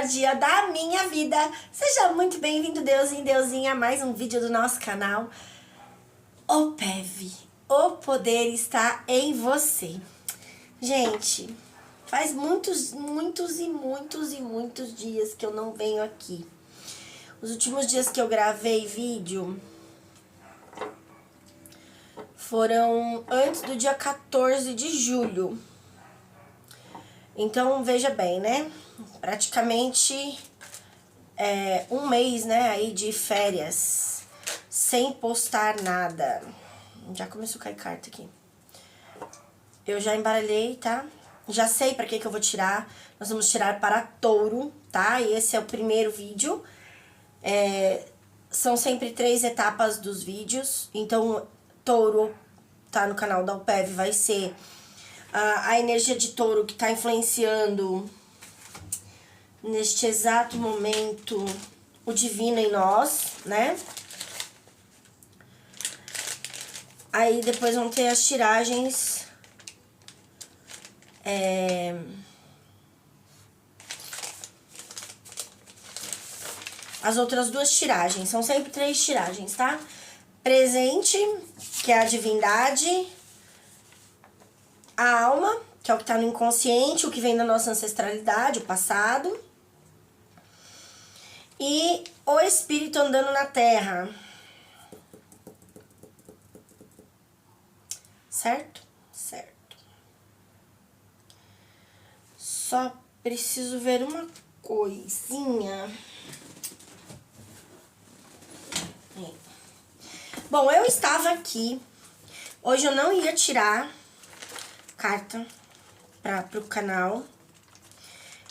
melhor dia da minha vida. Seja muito bem-vindo, Deusinho e Deusinha, a mais um vídeo do nosso canal. O PEV, o poder está em você. Gente, faz muitos dias que eu não venho aqui. Os últimos dias que eu gravei vídeo foram antes do dia 14 de julho. Então, veja bem, né? Praticamente um mês, né, aí de férias, sem postar nada. Já começou a cair carta aqui. Eu já embaralhei, tá? Já sei pra que eu vou tirar. Nós vamos tirar para touro, tá? E esse é o primeiro vídeo. São sempre 3 etapas dos vídeos. Então, touro, tá no canal da UPEV, vai ser a energia de touro que tá influenciando neste exato momento o divino em nós, né? Aí depois vão ter as tiragens as outras 2 tiragens, são sempre 3 tiragens, tá? Presente, que é a divindade, a alma, que é o que tá no inconsciente, o que vem da nossa ancestralidade, o passado, e o espírito andando na terra. Certo? Certo. Só preciso ver uma coisinha. Bom, eu estava aqui. Hoje eu não ia tirar carta pro canal.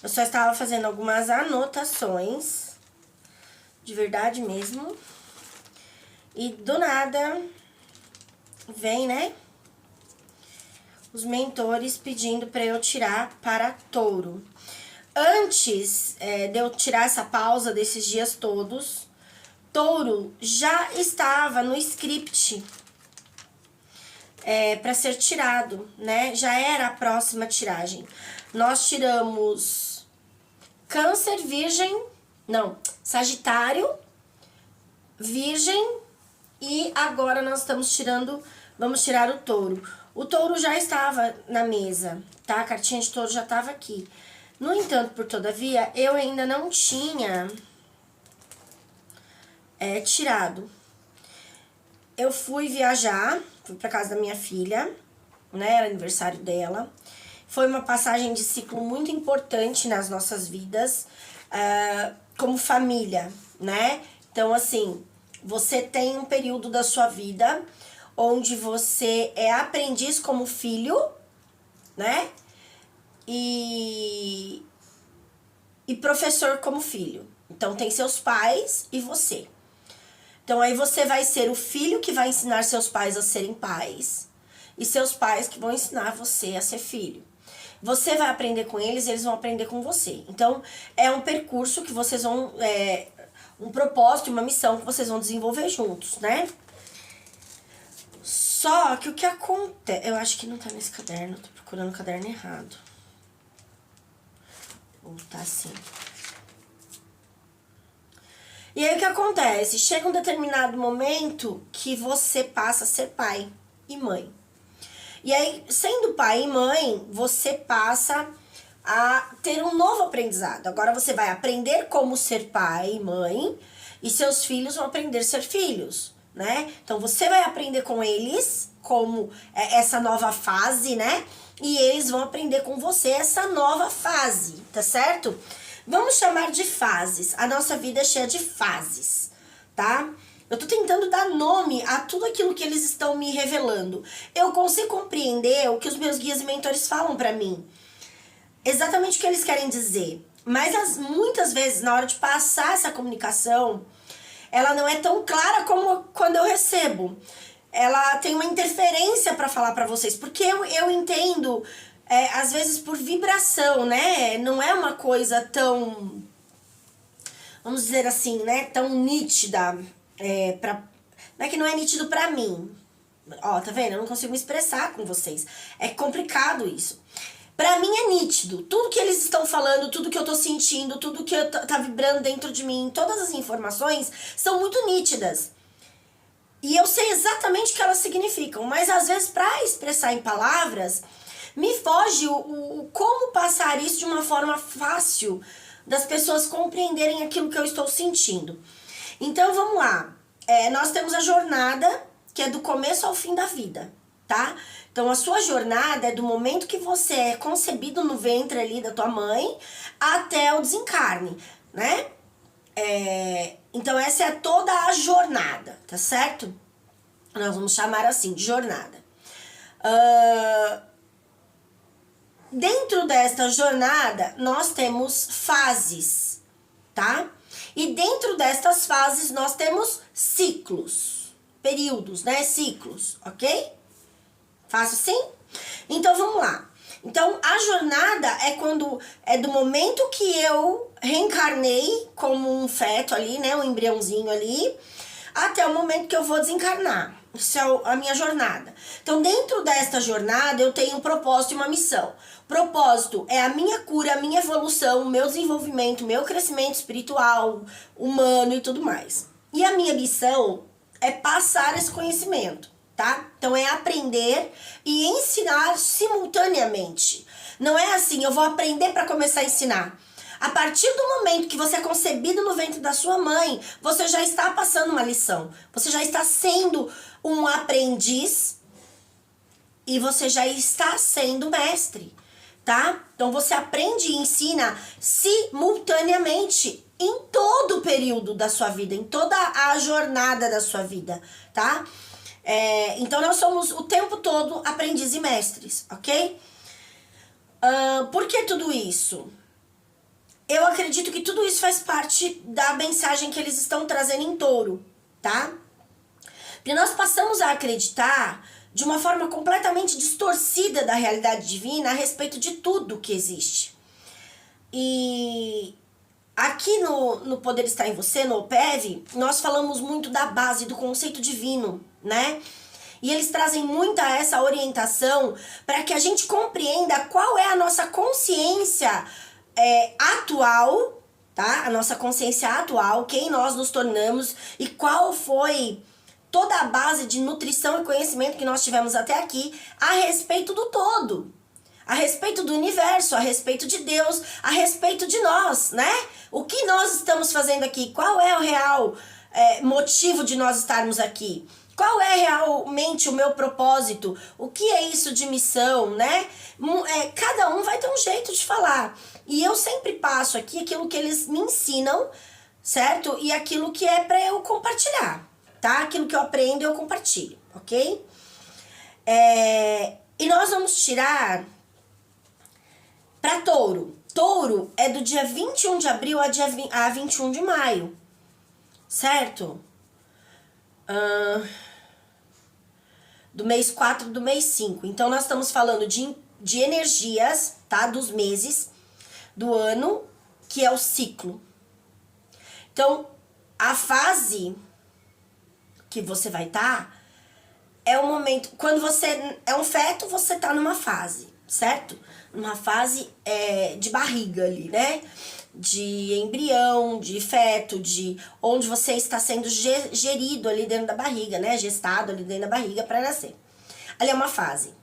Eu só estava fazendo algumas anotações. De verdade mesmo. E do nada vem, né? Os mentores pedindo para eu tirar para touro. Antes de eu tirar essa pausa desses dias todos, touro já estava no script para ser tirado, né? Já era a próxima tiragem. Nós tiramos Câncer, Virgem, não, Sagitário, Virgem e agora nós estamos tirando, vamos tirar o touro. O touro já estava na mesa, tá? A cartinha de touro já estava aqui. No entanto, por todavia, eu ainda não tinha tirado. Eu fui viajar, fui pra casa da minha filha, né? Era aniversário dela. Foi uma passagem de ciclo muito importante nas nossas vidas, como família, né? Então, assim, você tem um período da sua vida onde você é aprendiz como filho, né? E professor como filho. Então, tem seus pais e você. Então, aí você vai ser o filho que vai ensinar seus pais a serem pais e seus pais que vão ensinar você a ser filho. Você vai aprender com eles, eles vão aprender com você. Então, é um percurso que vocês vão... um propósito, uma missão que vocês vão desenvolver juntos, né? Só que o que acontece... Eu acho que não tá nesse caderno, tô procurando o caderno errado. Ou tá assim... E aí o que acontece? Chega um determinado momento que você passa a ser pai e mãe. E aí, sendo pai e mãe, você passa a ter um novo aprendizado. Agora você vai aprender como ser pai e mãe, e seus filhos vão aprender a ser filhos, né? Então você vai aprender com eles como essa nova fase, né? E eles vão aprender com você essa nova fase, tá certo? Vamos chamar de fases. A nossa vida é cheia de fases, tá? Eu tô tentando dar nome a tudo aquilo que eles estão me revelando. Eu consigo compreender o que os meus guias e mentores falam pra mim. Exatamente o que eles querem dizer. Mas muitas vezes, na hora de passar essa comunicação, ela não é tão clara como quando eu recebo. Ela tem uma interferência pra falar pra vocês. Porque eu entendo... às vezes por vibração, né? Não é uma coisa tão, vamos dizer assim, né? Tão nítida, não é que não é nítido pra mim. Ó, tá vendo? Eu não consigo me expressar com vocês. É complicado isso. Pra mim é nítido. Tudo que eles estão falando, tudo que eu tô sentindo, tudo que tá vibrando dentro de mim, todas as informações são muito nítidas. E eu sei exatamente o que elas significam, mas às vezes para expressar em palavras, me foge o como passar isso de uma forma fácil das pessoas compreenderem aquilo que eu estou sentindo. Então vamos lá. Nós temos a jornada, que é do começo ao fim da vida, tá? Então a sua jornada é do momento que você é concebido no ventre ali da tua mãe até o desencarne, né? Então essa é toda a jornada, tá certo? Nós vamos chamar assim de jornada. Dentro desta jornada nós temos fases, tá? E dentro destas fases nós temos ciclos, períodos, né? Ciclos, ok? Fácil assim? Então vamos lá. Então a jornada é do momento que eu reencarnei como um feto ali, né, um embriãozinho ali, até o momento que eu vou desencarnar. Isso é a minha jornada. Então dentro desta jornada eu tenho um propósito e uma missão. O propósito é a minha cura, a minha evolução, o meu desenvolvimento, o meu crescimento espiritual, humano e tudo mais. E a minha missão é passar esse conhecimento. Tá? Então é aprender e ensinar simultaneamente. Não é assim, eu vou aprender para começar a ensinar. A partir do momento que você é concebido no ventre da sua mãe, você já está passando uma lição. Você já está sendo um aprendiz e você já está sendo mestre, tá? Então você aprende e ensina simultaneamente em todo o período da sua vida, em toda a jornada da sua vida, tá? Então nós somos o tempo todo aprendizes e mestres, ok? Por que tudo isso? Eu acredito que tudo isso faz parte da mensagem que eles estão trazendo em Touro, tá? Porque nós passamos a acreditar de uma forma completamente distorcida da realidade divina a respeito de tudo que existe. E aqui no Poder Está em Você, no OPEV, nós falamos muito da base, do conceito divino, né? E eles trazem muita essa orientação para que a gente compreenda qual é a nossa consciência atual, tá? A nossa consciência atual, quem nós nos tornamos e qual foi toda a base de nutrição e conhecimento que nós tivemos até aqui a respeito do todo. A respeito do universo, a respeito de Deus, a respeito de nós, né? O que nós estamos fazendo aqui? Qual é o real motivo de nós estarmos aqui? Qual é realmente o meu propósito? O que é isso de missão, né? Cada um vai ter um jeito de falar. E eu sempre passo aqui aquilo que eles me ensinam, certo? E aquilo que é para eu compartilhar, tá? Aquilo que eu aprendo eu compartilho, ok? E nós vamos tirar para Touro. Touro é do dia 21 de abril a 21 de maio, certo? Do mês 4 do mês 5. Então nós estamos falando de energias, tá? Dos meses do ano, que é o ciclo. Então a fase que você vai estar é o momento, quando você é um feto, você tá numa fase, certo? Numa fase de barriga ali, né? De embrião, de feto, de onde você está sendo gerido ali dentro da barriga, né? Gestado ali dentro da barriga para nascer. Ali é uma fase.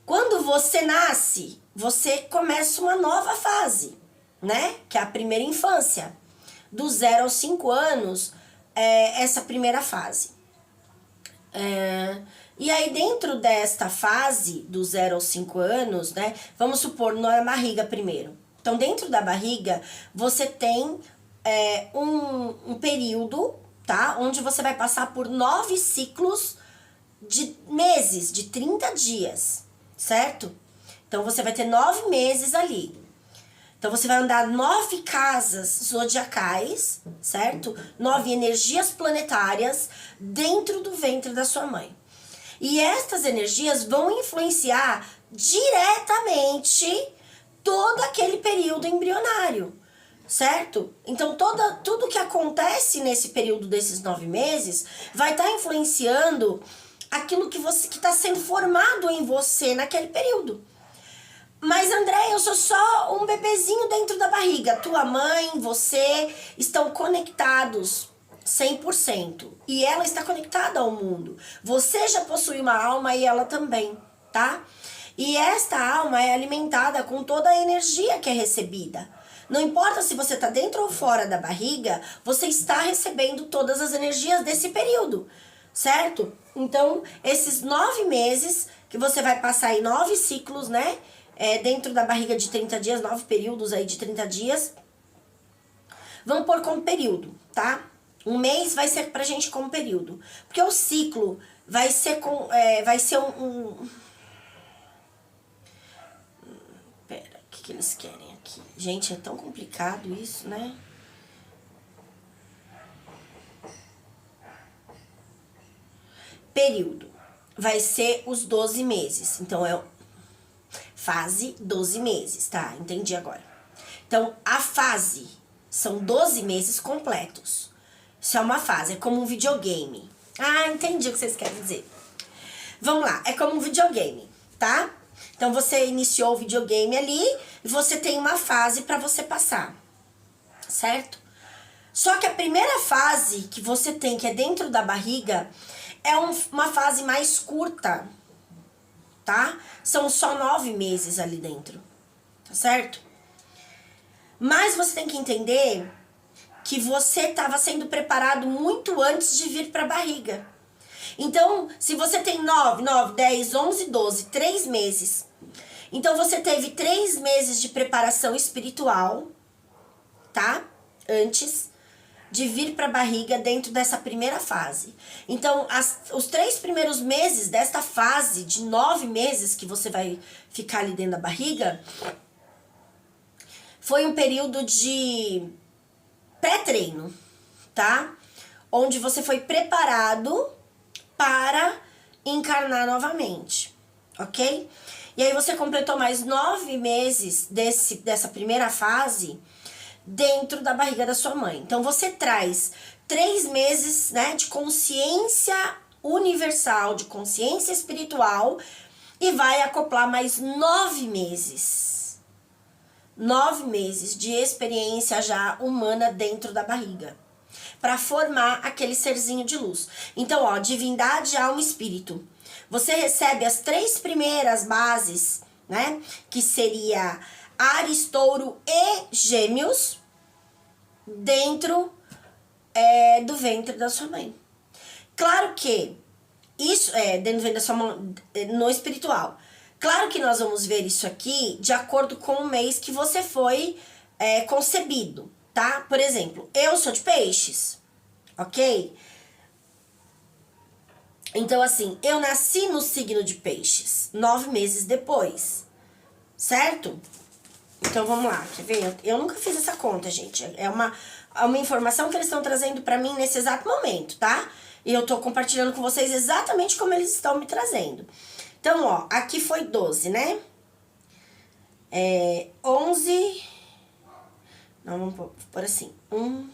Quando você nasce, você começa uma nova fase, né? Que é a primeira infância. Do 0 aos 5 anos, essa primeira fase. E aí dentro desta fase, do 0 aos 5 anos, né? Vamos supor, na barriga primeiro. Então, dentro da barriga, você tem um período, tá? Onde você vai passar por 9 ciclos de meses, de 30 dias, certo? Então, você vai ter 9 meses ali. Então, você vai andar 9 casas zodiacais, certo? 9 energias planetárias dentro do ventre da sua mãe. E estas energias vão influenciar diretamente todo aquele período embrionário, certo? Então, tudo que acontece nesse período desses 9 meses vai estar influenciando aquilo que está sendo formado em você naquele período. Mas André, eu sou só um bebezinho dentro da barriga. Tua mãe, você estão conectados 100%. E ela está conectada ao mundo. Você já possui uma alma e ela também, tá? E esta alma é alimentada com toda a energia que é recebida. Não importa se você está dentro ou fora da barriga, você está recebendo todas as energias desse período, certo? Então, esses 9 meses que você vai passar em 9 ciclos, né? Dentro da barriga de 30 dias, 9 períodos aí de 30 dias. Vamos pôr como período, tá? Um mês vai ser pra gente como período. Porque o ciclo vai ser Pera, o que eles querem aqui? Gente, é tão complicado isso, né? Período. Vai ser os 12 meses. Então, fase 12 meses, tá? Entendi agora. Então, a fase são 12 meses completos. Isso é uma fase, é como um videogame. Ah, entendi o que vocês querem dizer. Vamos lá, é como um videogame, tá? Então, você iniciou o videogame ali e você tem uma fase para você passar, certo? Só que a primeira fase que você tem, que é dentro da barriga, é uma fase mais curta, tá? São só 9 meses ali dentro, tá certo? Mas você tem que entender que você estava sendo preparado muito antes de vir para a barriga. Então, se você tem 9, 10, 11, 12, 3 meses. Então, você teve 3 meses de preparação espiritual, tá? Antes de vir para a barriga dentro dessa primeira fase. Então, os 3 primeiros meses desta fase de 9 meses que você vai ficar ali dentro da barriga, foi um período de pré-treino, tá? Onde você foi preparado para encarnar novamente, ok? E aí você completou mais 9 meses dessa primeira fase dentro da barriga da sua mãe. Então você traz 3 meses, né, de consciência universal, de consciência espiritual e vai acoplar mais 9 meses. 9 meses de experiência já humana dentro da barriga, para formar aquele serzinho de luz. Então, ó, divindade, alma e espírito. Você recebe as 3 primeiras bases, né? Que seria Áries, Touro e Gêmeos, dentro do ventre da sua mãe. Claro que isso dentro do ventre da sua mãe, no espiritual. Claro que nós vamos ver isso aqui de acordo com o mês que você foi concebido, tá? Por exemplo, eu sou de peixes, ok? Então, assim, eu nasci no signo de peixes, 9 meses depois, certo? Então, vamos lá, quer ver? Eu nunca fiz essa conta, gente. É uma informação que eles estão trazendo pra mim nesse exato momento, tá? E eu tô compartilhando com vocês exatamente como eles estão me trazendo. Então, ó, aqui foi 12, né? 11... Não, vamos pôr assim. 1,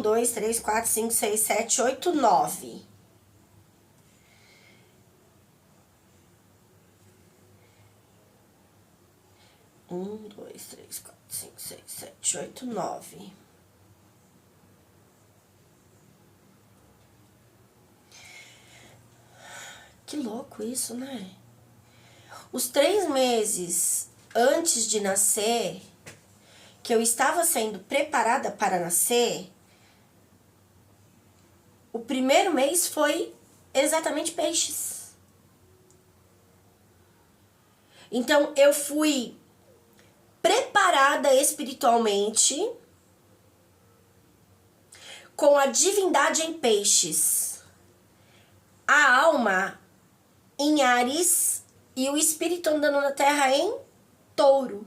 2, 3, 4, 5, 6, 7, 8, 9. Um, dois, três, quatro, cinco, seis, sete, oito, 9. Que louco isso, né? Os 3 meses antes de nascer, que eu estava sendo preparada para nascer, o primeiro mês foi exatamente peixes. Então, eu fui preparada espiritualmente com a divindade em peixes, a alma em Áries e o espírito andando na terra em Touro.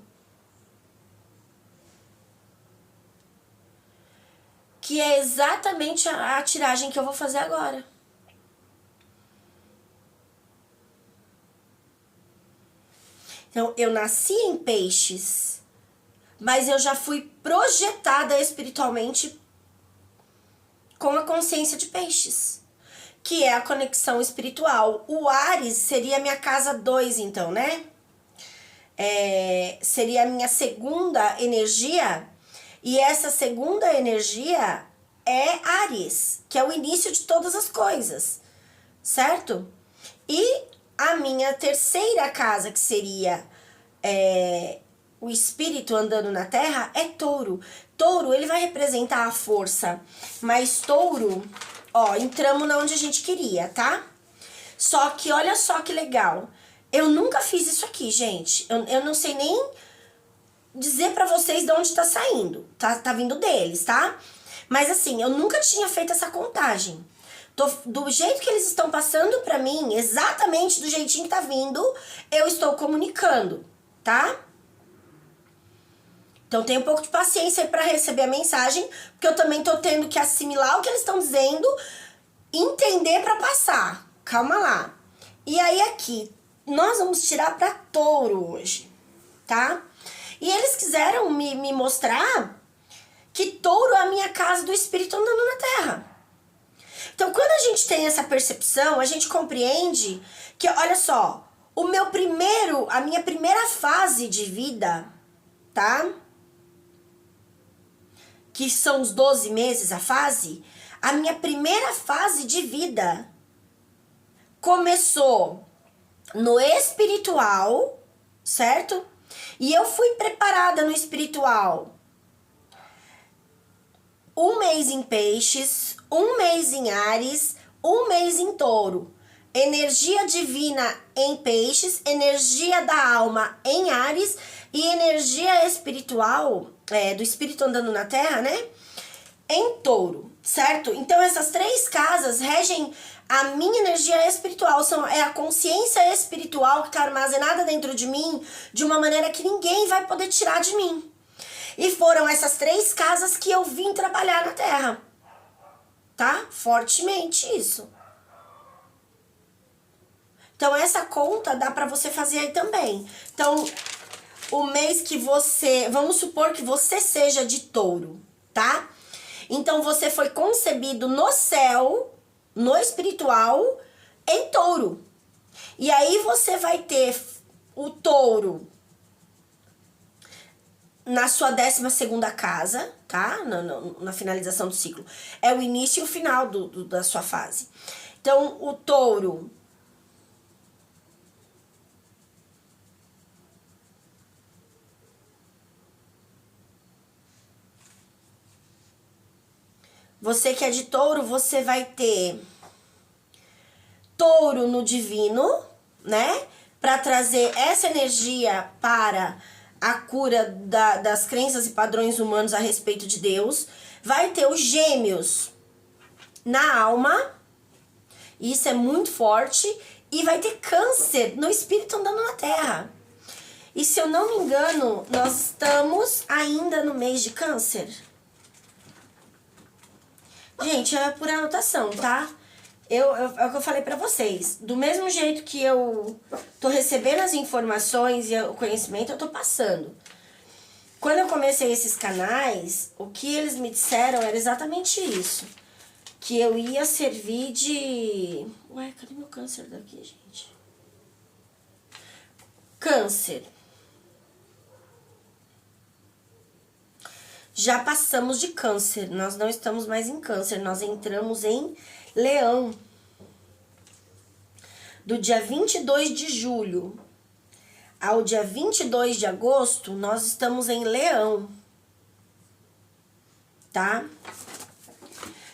Que é exatamente a tiragem que eu vou fazer agora. Então, eu nasci em peixes, mas eu já fui projetada espiritualmente com a consciência de peixes, que é a conexão espiritual. O Áries seria a minha casa 2, então, né? seria a minha segunda energia, e essa segunda energia é Áries, que é o início de todas as coisas, certo? E a minha terceira casa, que seria o espírito andando na Terra, é Touro. Touro, ele vai representar a força, mas Touro, ó, entramos na onde a gente queria, tá? Só que olha só que legal. Eu nunca fiz isso aqui, gente. Eu não sei nem dizer pra vocês de onde tá saindo. Tá vindo deles, tá? Mas assim, eu nunca tinha feito essa contagem. Do jeito que eles estão passando pra mim, exatamente do jeitinho que tá vindo, eu estou comunicando, tá? Então tenha um pouco de paciência aí pra receber a mensagem, porque eu também tô tendo que assimilar o que eles estão dizendo, entender pra passar. Calma lá. E aí aqui, nós vamos tirar pra Touro hoje, tá? E eles quiseram me mostrar que Touro é a minha casa do espírito andando na Terra. Então, quando a gente tem essa percepção, a gente compreende que, olha só, a minha primeira fase de vida, tá? Que são os 12 meses a fase, a minha primeira fase de vida começou no espiritual, certo? E eu fui preparada no espiritual. Um mês em Peixes, um mês em Áries, um mês em Touro. Energia divina em Peixes, energia da alma em Áries e energia espiritual, do espírito andando na Terra, né? Em Touro, certo? Então essas 3 casas regem a minha energia espiritual, é a consciência espiritual que está armazenada dentro de mim de uma maneira que ninguém vai poder tirar de mim. E foram essas 3 casas que eu vim trabalhar na Terra, tá? Fortemente isso. Então essa conta dá pra você fazer aí também. Então, o mês que vamos supor que você seja de Touro, tá? Então você foi concebido no céu, no espiritual, em Touro. E aí você vai ter o Touro na sua 12ª casa, tá? Na finalização do ciclo. É o início e o final da sua fase. Então, o Touro... Você que é de Touro, você vai ter Touro no divino, né? Para trazer essa energia para a cura das crenças e padrões humanos a respeito de Deus. Vai ter os Gêmeos na alma, isso é muito forte. E vai ter Câncer no espírito andando na Terra. E se eu não me engano, nós estamos ainda no mês de Câncer. Gente, é por anotação, tá? É o que eu falei pra vocês. Do mesmo jeito que eu tô recebendo as informações e o conhecimento, eu tô passando. Quando eu comecei esses canais, o que eles me disseram era exatamente isso. Que eu ia servir de... Ué, cadê meu Câncer daqui, gente? Câncer. Já passamos de Câncer, nós não estamos mais em Câncer, nós entramos em Leão. Do dia 22 de julho ao dia 22 de agosto, nós estamos em Leão, tá?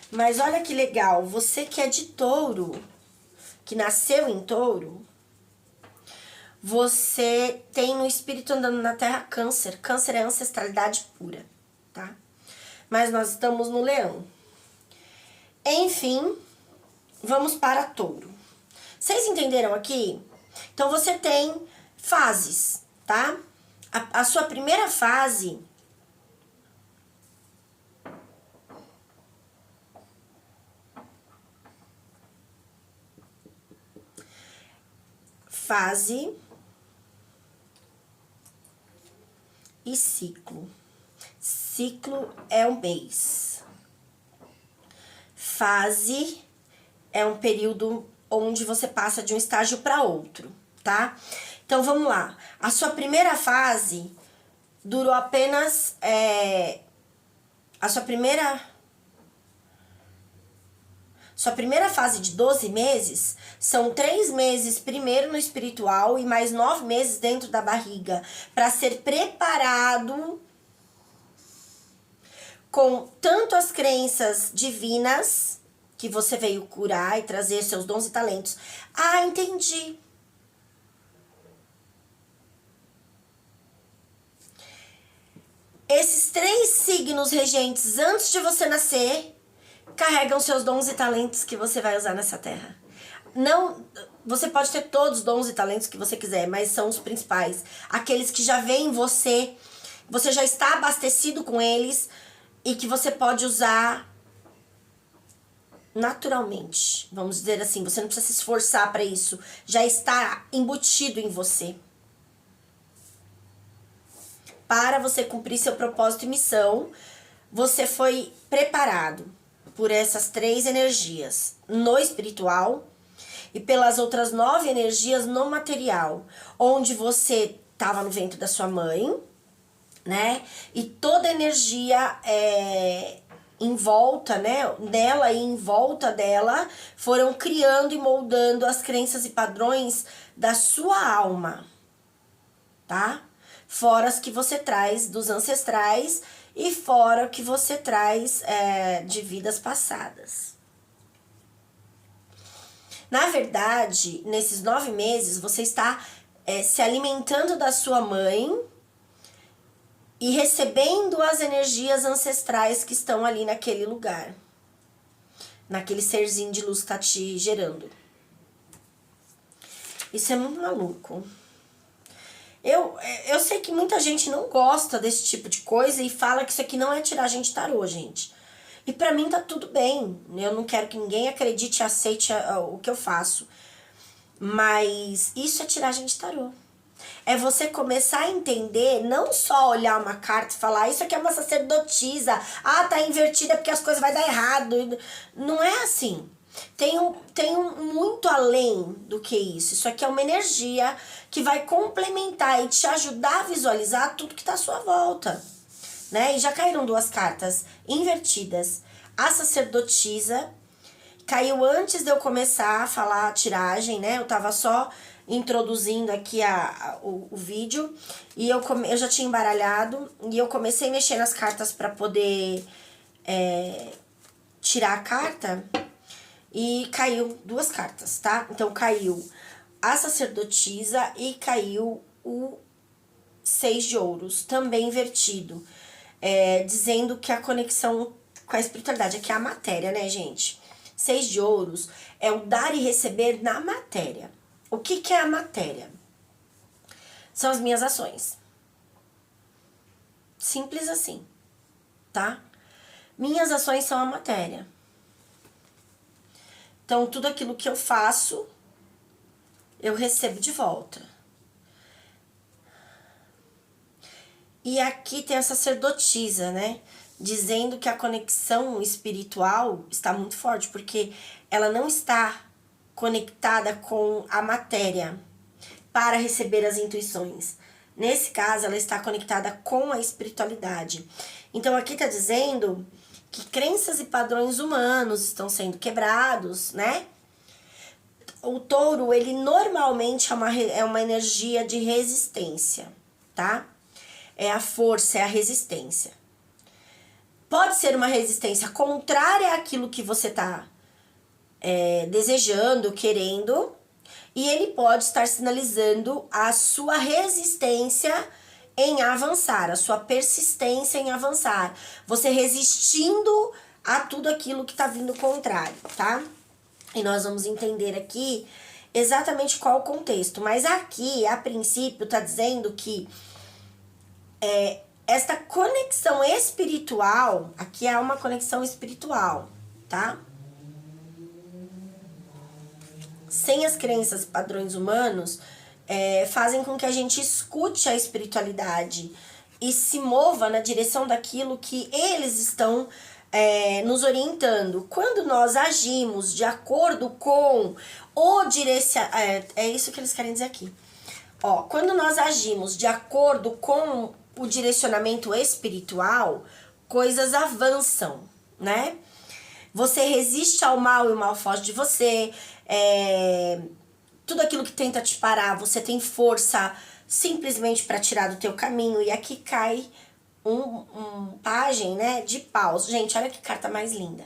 Mas olha que legal, você que é de Touro, que nasceu em Touro, você tem no espírito andando na Terra Câncer. Câncer é ancestralidade pura, tá? Mas nós estamos no Leão. Enfim, vamos para Touro. Vocês entenderam aqui? Então você tem fases, tá? A sua primeira fase e ciclo. Ciclo é um mês. Fase é um período onde você passa de um estágio para outro, tá? Então vamos lá. A sua primeira fase durou apenas. Sua primeira fase de 12 meses são 3 meses primeiro no espiritual e mais 9 meses dentro da barriga, para ser preparado com tanto as crenças divinas que você veio curar e trazer seus dons e talentos. Ah, entendi. Esses 3 signos regentes antes de você nascer carregam seus dons e talentos que você vai usar nessa terra. Não, você pode ter todos os dons e talentos que você quiser, mas são os principais. Aqueles que já vêm em você, você já está abastecido com eles e que você pode usar naturalmente. Vamos dizer assim, você não precisa se esforçar para isso. Já está embutido em você. Para você cumprir seu propósito e missão, você foi preparado por essas 3 energias no espiritual e pelas outras 9 energias no material, onde você estava no ventre da sua mãe, né? E toda energia em volta, né? Nela e em volta dela, foram criando e moldando as crenças e padrões da sua alma, tá? Fora as que você traz dos ancestrais e fora o que você traz de vidas passadas. Na verdade, nesses 9 meses, você está se alimentando da sua mãe e recebendo as energias ancestrais que estão ali naquele lugar. Naquele serzinho de luz que está te gerando. Isso é muito maluco. Eu sei que muita gente não gosta desse tipo de coisa e fala que isso aqui não é tiragem de tarô, gente. E pra mim tá tudo bem. Eu não quero que ninguém acredite e aceite o que eu faço. Mas isso é tiragem de tarô. É você começar a entender, não só olhar uma carta e falar, isso aqui é uma sacerdotisa, tá invertida porque as coisas vão dar errado. Não é assim. Tem muito além do que isso. Isso aqui é uma energia que vai complementar e te ajudar a visualizar tudo que está à sua volta, né? E já caíram 2 cartas invertidas. A sacerdotisa caiu antes de eu começar a falar a tiragem, né? Eu tava só introduzindo aqui o vídeo e eu já tinha embaralhado e eu comecei a mexer nas cartas para poder tirar a carta. E caiu 2 cartas, tá? Então, caiu a sacerdotisa e caiu o 6 de ouros, também invertido. Dizendo que a conexão com a espiritualidade, aqui é a matéria, né, gente? 6 de ouros é o dar e receber na matéria. O que é a matéria? São as minhas ações. Simples assim, tá? Minhas ações são a matéria. Então, tudo aquilo que eu faço, eu recebo de volta. E aqui tem a sacerdotisa, né? Dizendo que a conexão espiritual está muito forte, porque ela não está conectada com a matéria para receber as intuições. Nesse caso, ela está conectada com a espiritualidade. Então, aqui está dizendo que crenças e padrões humanos estão sendo quebrados, né? O touro, ele normalmente é uma energia de resistência, tá? É a força, é a resistência. Pode ser uma resistência contrária àquilo que você tá desejando, querendo, e ele pode estar sinalizando a sua resistência em avançar, a sua persistência em avançar. Você resistindo a tudo aquilo que tá vindo contrário, tá? E nós vamos entender aqui exatamente qual o contexto. Mas aqui, a princípio, tá dizendo que esta conexão espiritual, aqui é uma conexão espiritual, tá? Sem as crenças e padrões humanos, fazem com que a gente escute a espiritualidade e se mova na direção daquilo que eles estão nos orientando. Quando nós agimos de acordo com o direcionamento, é isso que eles querem dizer aqui. Ó, quando nós agimos de acordo com o direcionamento espiritual, coisas avançam, né? Você resiste ao mal e o mal foge de você. Tudo aquilo que tenta te parar, você tem força simplesmente para tirar do teu caminho. E aqui cai um pajem, né, de paus. Gente, olha que carta mais linda.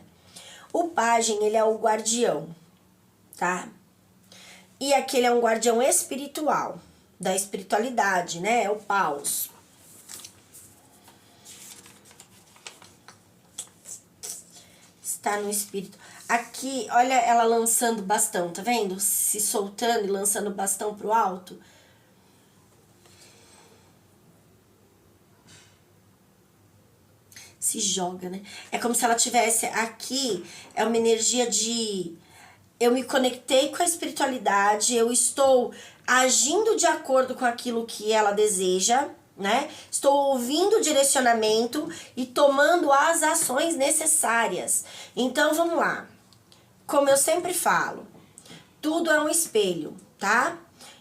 O pajem, ele é o guardião, tá? E aqui ele é um guardião espiritual, da espiritualidade, né? É o paus. Está no espírito. Aqui, olha ela lançando bastão, tá vendo? Se soltando e lançando bastão pro alto. Se joga, né? É como se ela tivesse aqui, é uma energia de... Eu me conectei com a espiritualidade, eu estou agindo de acordo com aquilo que ela deseja, né? Estou ouvindo o direcionamento e tomando as ações necessárias. Então, vamos lá. Como eu sempre falo, tudo é um espelho, tá?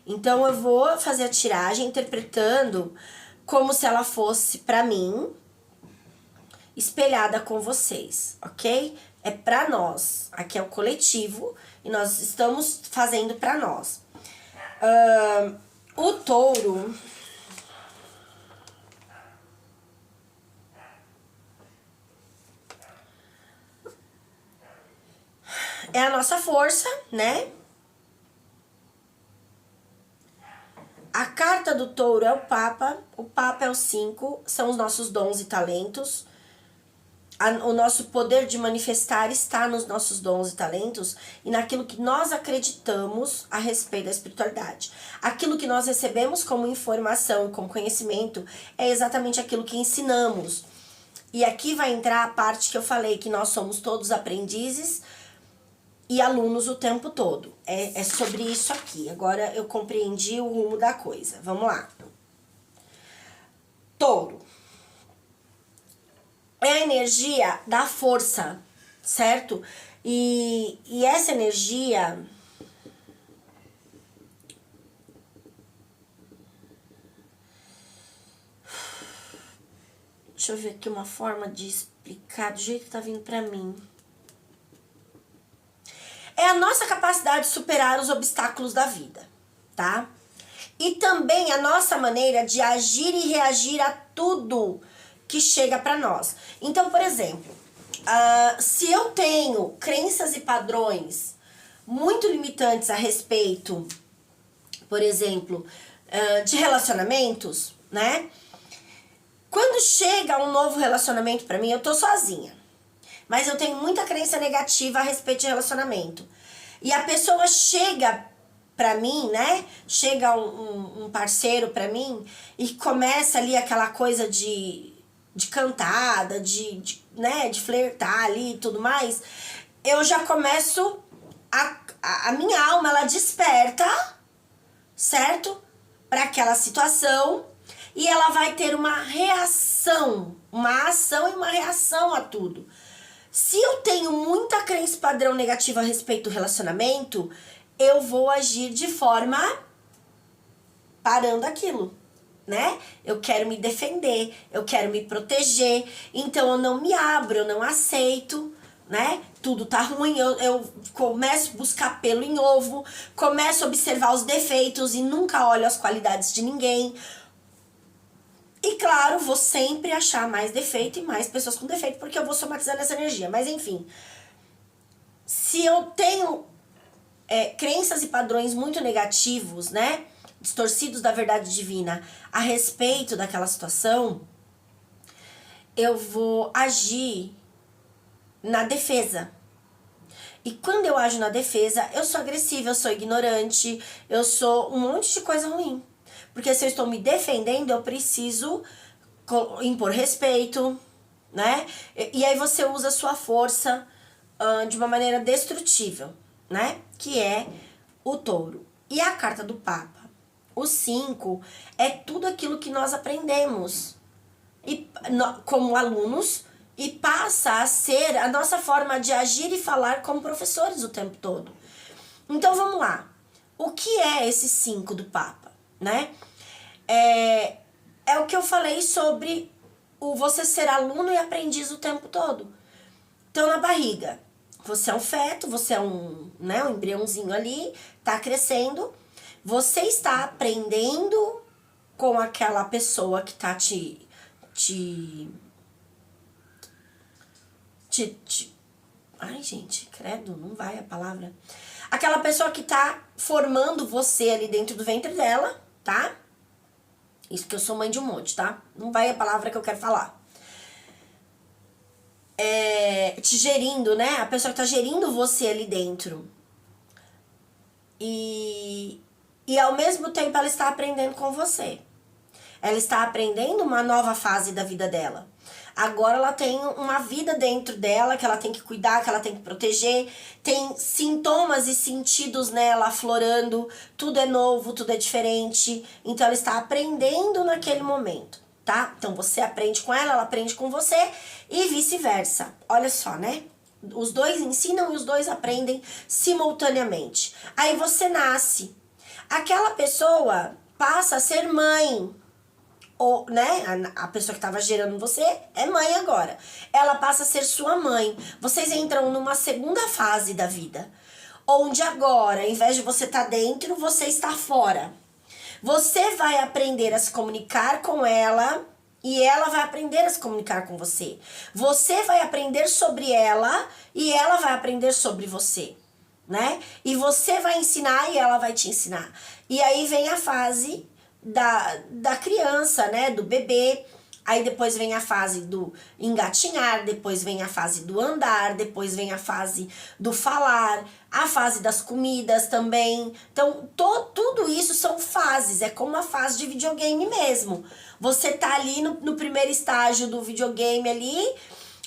Então, eu vou fazer a tiragem interpretando como se ela fosse pra mim, espelhada com vocês, ok? É pra nós. Aqui é o coletivo e nós estamos fazendo pra nós. O touro... é a nossa força, né? A carta do touro é o Papa é o 5, são os nossos dons e talentos. O nosso poder de manifestar está nos nossos dons e talentos e naquilo que nós acreditamos a respeito da espiritualidade. Aquilo que nós recebemos como informação e como conhecimento é exatamente aquilo que ensinamos. E aqui vai entrar a parte que eu falei, que nós somos todos aprendizes e alunos o tempo todo. É sobre isso aqui. Agora eu compreendi o rumo da coisa. Vamos lá. Touro. É a energia da força, certo? E essa energia... Deixa eu ver aqui uma forma de explicar do jeito que tá vindo pra mim. É a nossa capacidade de superar os obstáculos da vida, tá? E também a nossa maneira de agir e reagir a tudo que chega pra nós. Então, por exemplo, se eu tenho crenças e padrões muito limitantes a respeito, por exemplo, de relacionamentos, né? Quando chega um novo relacionamento pra mim, eu tô sozinha. Mas eu tenho muita crença negativa a respeito de relacionamento. E a pessoa chega pra mim, né? Chega um parceiro pra mim e começa ali aquela coisa de cantada, né? De flertar ali e tudo mais. Eu já começo... A minha alma, ela desperta, certo? Pra aquela situação. E ela vai ter uma reação. Uma ação e uma reação a tudo. Se eu tenho muita crença padrão negativa a respeito do relacionamento, eu vou agir de forma parando aquilo, né? Eu quero me defender, eu quero me proteger, então eu não me abro, eu não aceito, né? Tudo tá ruim, eu começo a buscar pelo em ovo, começo a observar os defeitos e nunca olho as qualidades de ninguém. E claro, vou sempre achar mais defeito e mais pessoas com defeito, porque eu vou somatizando essa energia. Mas enfim, se eu tenho crenças e padrões muito negativos, né, distorcidos da verdade divina a respeito daquela situação, eu vou agir na defesa. E quando eu ajo na defesa, eu sou agressiva, eu sou ignorante, eu sou um monte de coisa ruim. Porque se eu estou me defendendo, eu preciso impor respeito, né? E aí você usa a sua força de uma maneira destrutível, né? Que é o touro. E a carta do Papa? O 5 é tudo aquilo que nós aprendemos como alunos e passa a ser a nossa forma de agir e falar como professores o tempo todo. Então vamos lá. O que é esse 5 do Papa? né? É o que eu falei sobre o você ser aluno e aprendiz o tempo todo. Então, na barriga, você é um feto, você é um embriãozinho ali, tá crescendo, você está aprendendo com aquela pessoa que tá ai, gente, credo, não vai a palavra. Aquela pessoa que tá formando você ali dentro do ventre dela, tá? Isso que eu sou mãe de um monte, tá? Não vai a palavra que eu quero falar. Te gerindo, né? A pessoa que tá gerindo você ali dentro. E ao mesmo tempo ela está aprendendo com você. Ela está aprendendo uma nova fase da vida dela. Agora ela tem uma vida dentro dela que ela tem que cuidar, que ela tem que proteger. Tem sintomas e sentidos nela aflorando. Tudo é novo, tudo é diferente. Então ela está aprendendo naquele momento, tá? Então você aprende com ela aprende com você e vice-versa. Olha só, né? Os dois ensinam e os dois aprendem simultaneamente. Aí você nasce. Aquela pessoa passa a ser mãe. Ou, né, a pessoa que estava gerando você é mãe agora. Ela passa a ser sua mãe. Vocês entram numa segunda fase da vida. Onde agora, ao invés de você estar dentro, você está fora. Você vai aprender a se comunicar com ela e ela vai aprender a se comunicar com você. Você vai aprender sobre ela e ela vai aprender sobre você, né? E você vai ensinar e ela vai te ensinar. E aí vem a fase da criança, né? Do bebê. Aí depois vem a fase do engatinhar, depois vem a fase do andar, depois vem a fase do falar, a fase das comidas também. Então, tudo isso são fases, é como uma fase de videogame mesmo. Você tá ali no primeiro estágio do videogame ali,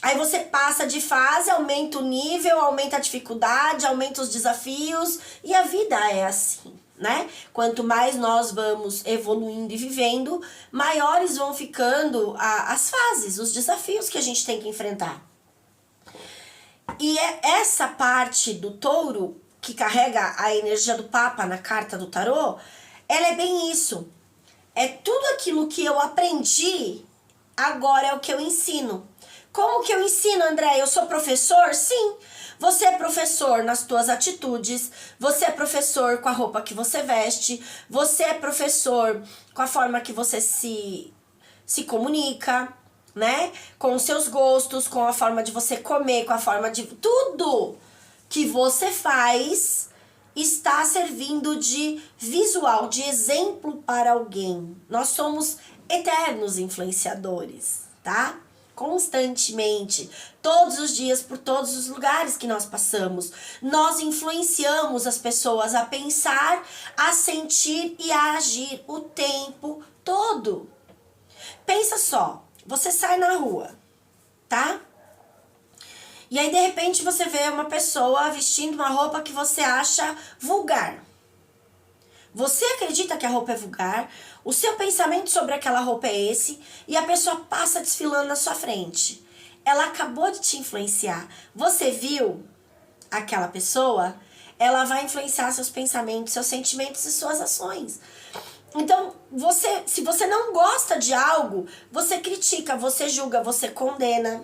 aí você passa de fase, aumenta o nível, aumenta a dificuldade, aumenta os desafios, e a vida é assim, né? Quanto mais nós vamos evoluindo e vivendo, maiores vão ficando as fases, os desafios que a gente tem que enfrentar. E é essa parte do touro que carrega a energia do Papa na carta do tarô, ela é bem isso. É tudo aquilo que eu aprendi, agora é o que eu ensino. Como que eu ensino, André? Eu sou professor? Sim. Você é professor nas tuas atitudes, você é professor com a roupa que você veste, você é professor com a forma que você se comunica, né? Com os seus gostos, com a forma de você comer, com a forma de... Tudo que você faz está servindo de visual, de exemplo para alguém. Nós somos eternos influenciadores, tá? Constantemente, todos os dias, por todos os lugares que nós passamos, nós influenciamos as pessoas a pensar, a sentir e a agir o tempo todo. Pensa só, você sai na rua, tá? E aí de repente você vê uma pessoa vestindo uma roupa que você acha vulgar. Você acredita que a roupa é vulgar, o seu pensamento sobre aquela roupa é esse, e a pessoa passa desfilando na sua frente. Ela acabou de te influenciar. Você viu aquela pessoa? Ela vai influenciar seus pensamentos, seus sentimentos e suas ações. Então, se você não gosta de algo, você critica, você julga, você condena,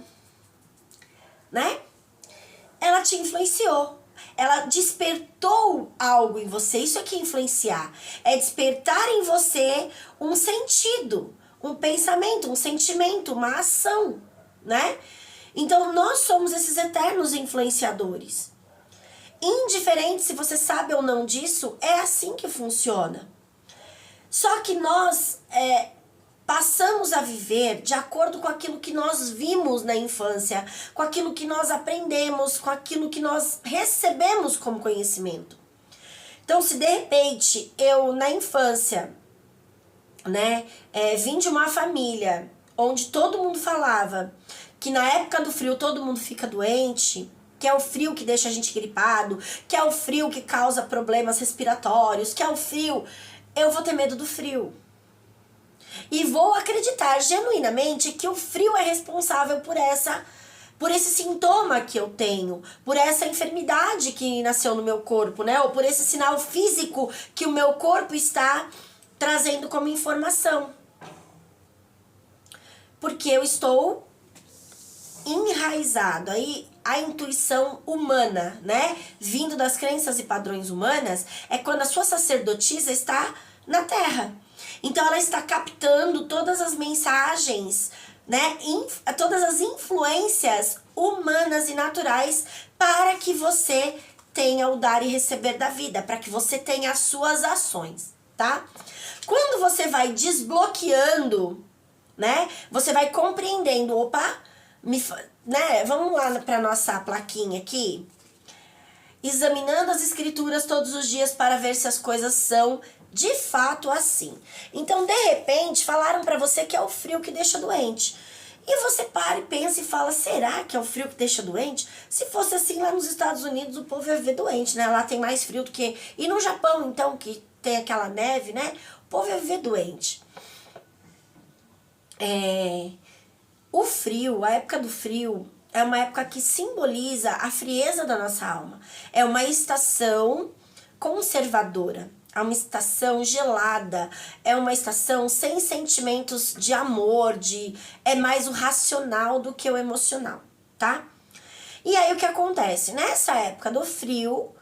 né? Ela te influenciou. Ela despertou algo em você. Isso é que é influenciar. É despertar em você um sentido, um pensamento, um sentimento, uma ação, né? Então, nós somos esses eternos influenciadores. Indiferente se você sabe ou não disso, é assim que funciona. Só que nós passamos a viver de acordo com aquilo que nós vimos na infância, com aquilo que nós aprendemos, com aquilo que nós recebemos como conhecimento. Então, se de repente eu, na infância, né, vim de uma família onde todo mundo falava que na época do frio todo mundo fica doente, que é o frio que deixa a gente gripado, que é o frio que causa problemas respiratórios, que é o frio, eu vou ter medo do frio. E vou acreditar genuinamente que o frio é responsável por esse sintoma que eu tenho, por essa enfermidade que nasceu no meu corpo, né? Ou por esse sinal físico que o meu corpo está trazendo como informação. Porque eu estou enraizado. Aí a intuição humana, né? Vindo das crenças e padrões humanas, é quando a sua sacerdotisa está na Terra. Então ela está captando todas as mensagens, né? Todas as influências humanas e naturais para que você tenha o dar e receber da vida, para que você tenha as suas ações, tá? Quando você vai desbloqueando, né? Você vai compreendendo, opa, né? Vamos lá para nossa plaquinha aqui. Examinando as escrituras todos os dias para ver se as coisas são de fato assim. Então, de repente, falaram para você que é o frio que deixa doente. E você para e pensa e fala, será que é o frio que deixa doente? Se fosse assim lá nos Estados Unidos, o povo ia viver doente, né? Lá tem mais frio do que... E no Japão, então, que tem aquela neve, né? O povo ia viver doente. O frio, a época do frio, é uma época que simboliza a frieza da nossa alma. É uma estação conservadora, é uma estação gelada, é uma estação sem sentimentos de amor, é mais o racional do que o emocional, tá? E aí o que acontece? Nessa época do frio,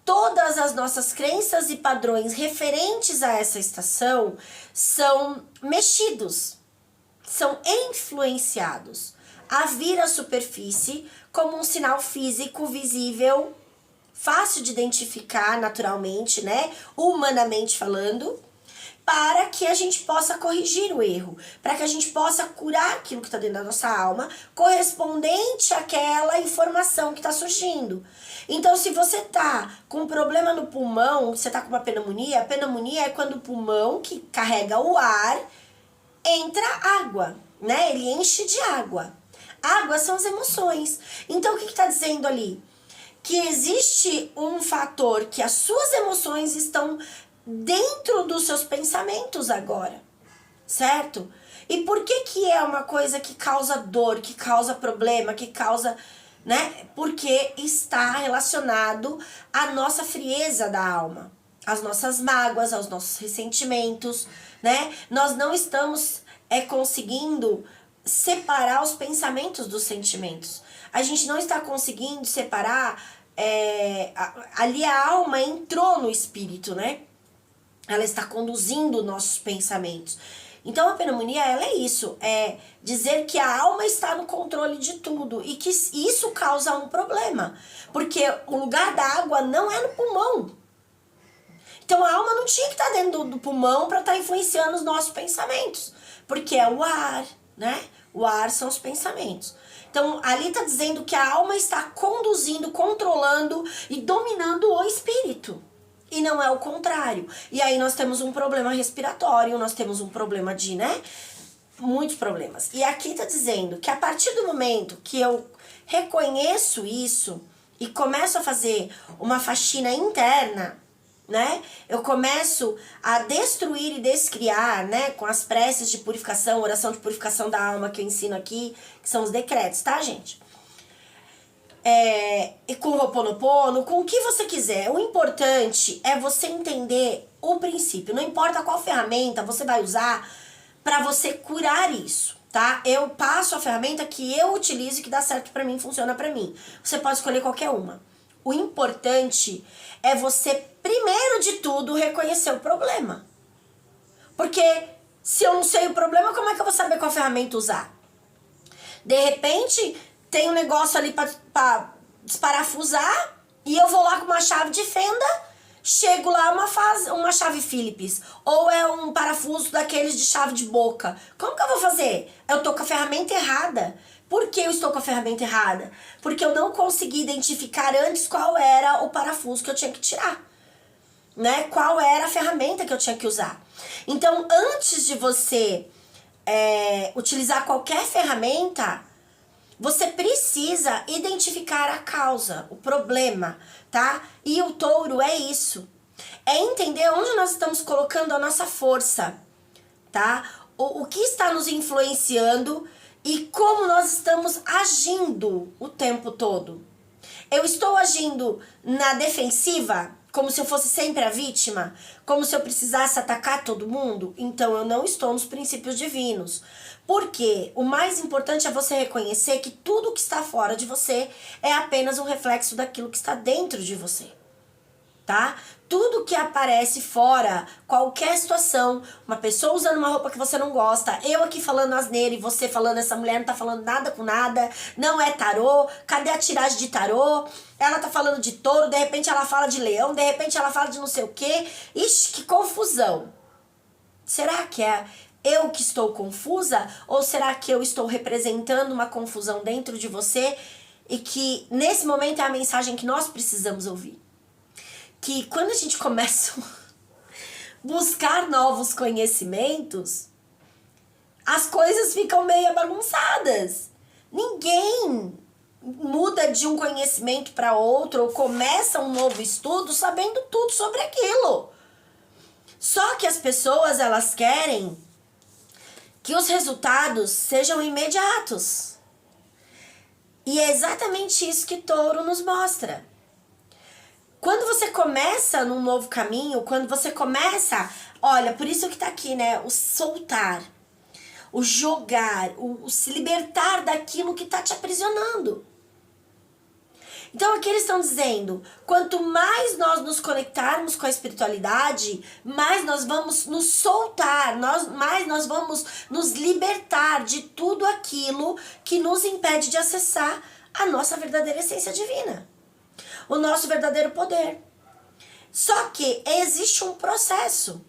todas as nossas crenças e padrões referentes a essa estação são mexidos, são influenciados a vir à superfície como um sinal físico visível, fácil de identificar naturalmente, né, humanamente falando, para que a gente possa corrigir o erro, para que a gente possa curar aquilo que está dentro da nossa alma, correspondente àquela informação que está surgindo. Então, se você tá com um problema no pulmão, você tá com uma pneumonia, a pneumonia é quando o pulmão, que carrega o ar, entra água, né? Ele enche de água. Água são as emoções. Então, o que está dizendo ali? Que existe um fator que as suas emoções estão dentro dos seus pensamentos agora, certo? E por que é uma coisa que causa dor, que causa problema, que causa, né? Porque está relacionado à nossa frieza da alma, às nossas mágoas, aos nossos ressentimentos, né? Nós não estamos conseguindo separar os pensamentos dos sentimentos. A gente não está conseguindo separar, ali a alma entrou no espírito, né? Ela está conduzindo nossos pensamentos. Então a pneumonia, ela é isso, é dizer que a alma está no controle de tudo e que isso causa um problema, porque o lugar da água não é no pulmão. Então a alma não tinha que estar dentro do pulmão para estar influenciando os nossos pensamentos, porque é o ar, né? O ar são os pensamentos. Então ali está dizendo que a alma está conduzindo, controlando e dominando o espírito. E não é o contrário. E aí nós temos um problema respiratório, nós temos um problema de, né? Muitos problemas. E aqui está dizendo que a partir do momento que eu reconheço isso e começo a fazer uma faxina interna, né? Eu começo a destruir e descriar, né? Com as preces de purificação, oração de purificação da alma que eu ensino aqui, que são os decretos, tá, gente? E com o Ho'oponopono, com o que você quiser. O importante é você entender o princípio. Não importa qual ferramenta você vai usar para você curar isso, tá? Eu passo a ferramenta que eu utilizo e que dá certo para mim, funciona para mim. Você pode escolher qualquer uma. O importante é você, primeiro de tudo, reconhecer o problema. Porque se eu não sei o problema, como é que eu vou saber qual ferramenta usar? De repente, tem um negócio ali pra desparafusar e eu vou lá com uma chave de fenda, chego lá uma chave Phillips, ou é um parafuso daqueles de chave de boca. Como que eu vou fazer? Eu tô com a ferramenta errada. Por que eu estou com a ferramenta errada? Porque eu não consegui identificar antes qual era o parafuso que eu tinha que tirar, né? Qual era a ferramenta que eu tinha que usar. Então, antes de você utilizar qualquer ferramenta, você precisa identificar a causa, o problema, tá? E o touro é isso. É entender onde nós estamos colocando a nossa força, tá? O que está nos influenciando e como nós estamos agindo o tempo todo. Eu estou agindo na defensiva Como se eu fosse sempre a vítima? Como se eu precisasse atacar todo mundo? Então eu não estou nos princípios divinos. Porque o mais importante é você reconhecer que tudo que está fora de você é apenas um reflexo daquilo que está dentro de você. Tá? Tudo que aparece fora, qualquer situação, uma pessoa usando uma roupa que você não gosta, eu aqui falando asneira e você falando essa mulher não tá falando nada com nada, não é tarô, cadê a tiragem de tarô? Ela tá falando de touro, de repente ela fala de leão, de repente ela fala de não sei o quê. Ixi, que confusão. Será que é eu que estou confusa? Ou será que eu estou representando uma confusão dentro de você e que nesse momento é a mensagem que nós precisamos ouvir? Que quando a gente começa a buscar novos conhecimentos, as coisas ficam meio bagunçadas. Ninguém muda de um conhecimento para outro ou começa um novo estudo sabendo tudo sobre aquilo. Só que as pessoas, elas querem que os resultados sejam imediatos. E é exatamente isso que Touro nos mostra. Quando você começa num novo caminho, quando você começa, olha, por isso que tá aqui, né? O soltar, o jogar, o se libertar daquilo que tá te aprisionando. Então aqui eles estão dizendo, quanto mais nós nos conectarmos com a espiritualidade, mais nós vamos nos soltar, mais nós vamos nos libertar de tudo aquilo que nos impede de acessar a nossa verdadeira essência divina. O nosso verdadeiro poder. Só que existe um processo.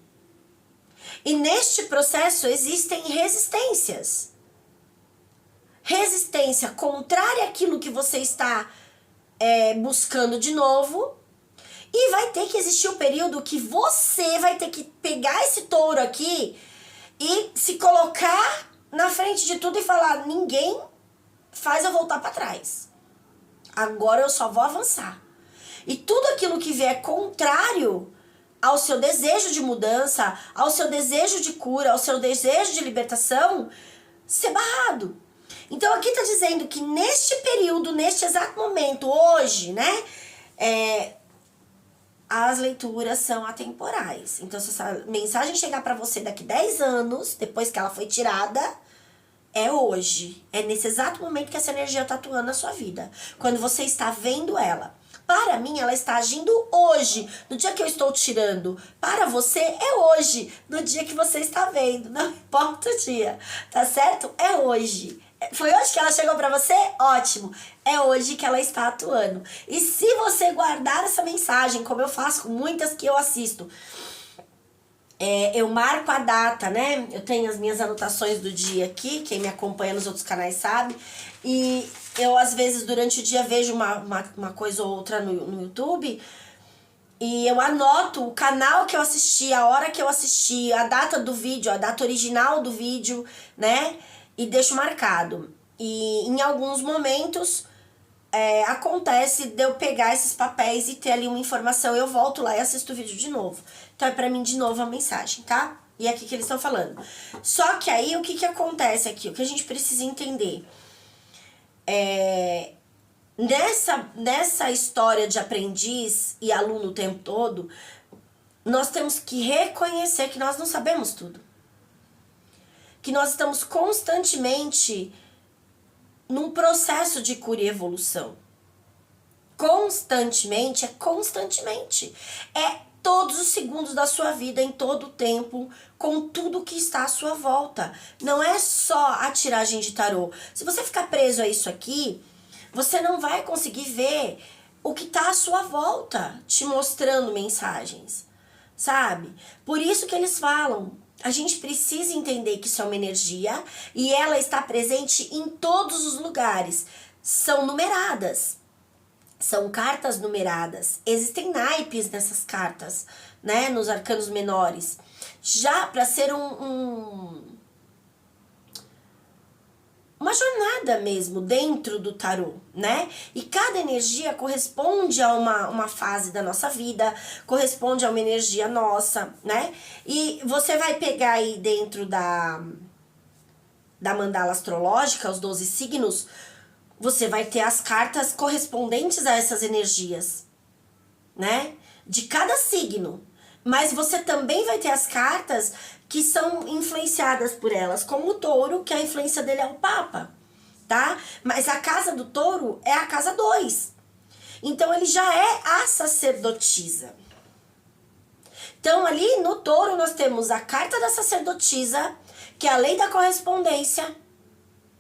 E neste processo existem resistências. Resistência contrária àquilo que você está buscando de novo. E vai ter que existir um período que você vai ter que pegar esse touro aqui e se colocar na frente de tudo e falar, ninguém faz eu voltar para trás. Agora eu só vou avançar. E tudo aquilo que vier contrário ao seu desejo de mudança, ao seu desejo de cura, ao seu desejo de libertação, ser barrado. Então aqui está dizendo que neste período, neste exato momento, hoje, né, as leituras são atemporais. Então se essa mensagem chegar para você daqui 10 anos, depois que ela foi tirada, é hoje. É nesse exato momento que essa energia está atuando na sua vida. Quando você está vendo ela. Para mim, ela está agindo hoje, no dia que eu estou tirando. Para você, é hoje, no dia que você está vendo. Não importa o dia, tá certo? É hoje. Foi hoje que ela chegou para você? Ótimo. É hoje que ela está atuando. E se você guardar essa mensagem, como eu faço com muitas que eu assisto, eu marco a data, né? Eu tenho as minhas anotações do dia aqui, quem me acompanha nos outros canais sabe. E eu, às vezes, durante o dia vejo uma coisa ou outra no YouTube e eu anoto o canal que eu assisti, a hora que eu assisti, a data do vídeo, a data original do vídeo, né? E deixo marcado. E em alguns momentos acontece de eu pegar esses papéis e ter ali uma informação, eu volto lá e assisto o vídeo de novo. Então é pra mim de novo a mensagem, tá? E é aqui que eles estão falando. Só que aí o que acontece aqui? O que a gente precisa entender? Nessa história de aprendiz e aluno o tempo todo, nós temos que reconhecer que nós não sabemos tudo. Que nós estamos constantemente num processo de cura e evolução. Constantemente, constantemente. É todos os segundos da sua vida, em todo o tempo, com tudo que está à sua volta. Não é só a tiragem de tarô. Se você ficar preso a isso aqui, você não vai conseguir ver o que está à sua volta, te mostrando mensagens, sabe? Por isso que eles falam, a gente precisa entender que isso é uma energia e ela está presente em todos os lugares. São numeradas. São cartas numeradas. Existem naipes nessas cartas, né? Nos arcanos menores. Já para ser uma jornada mesmo dentro do tarô, né? E cada energia corresponde a uma fase da nossa vida, corresponde a uma energia nossa, né? E você vai pegar aí dentro da mandala astrológica, os 12 signos, você vai ter as cartas correspondentes a essas energias, né? de cada signo. Mas você também vai ter as cartas que são influenciadas por elas, como o touro, que a influência dele é o Papa, tá? Mas a casa do touro é a casa 2. Então ele já é a sacerdotisa. Então ali no touro nós temos a carta da sacerdotisa, que é a lei da correspondência,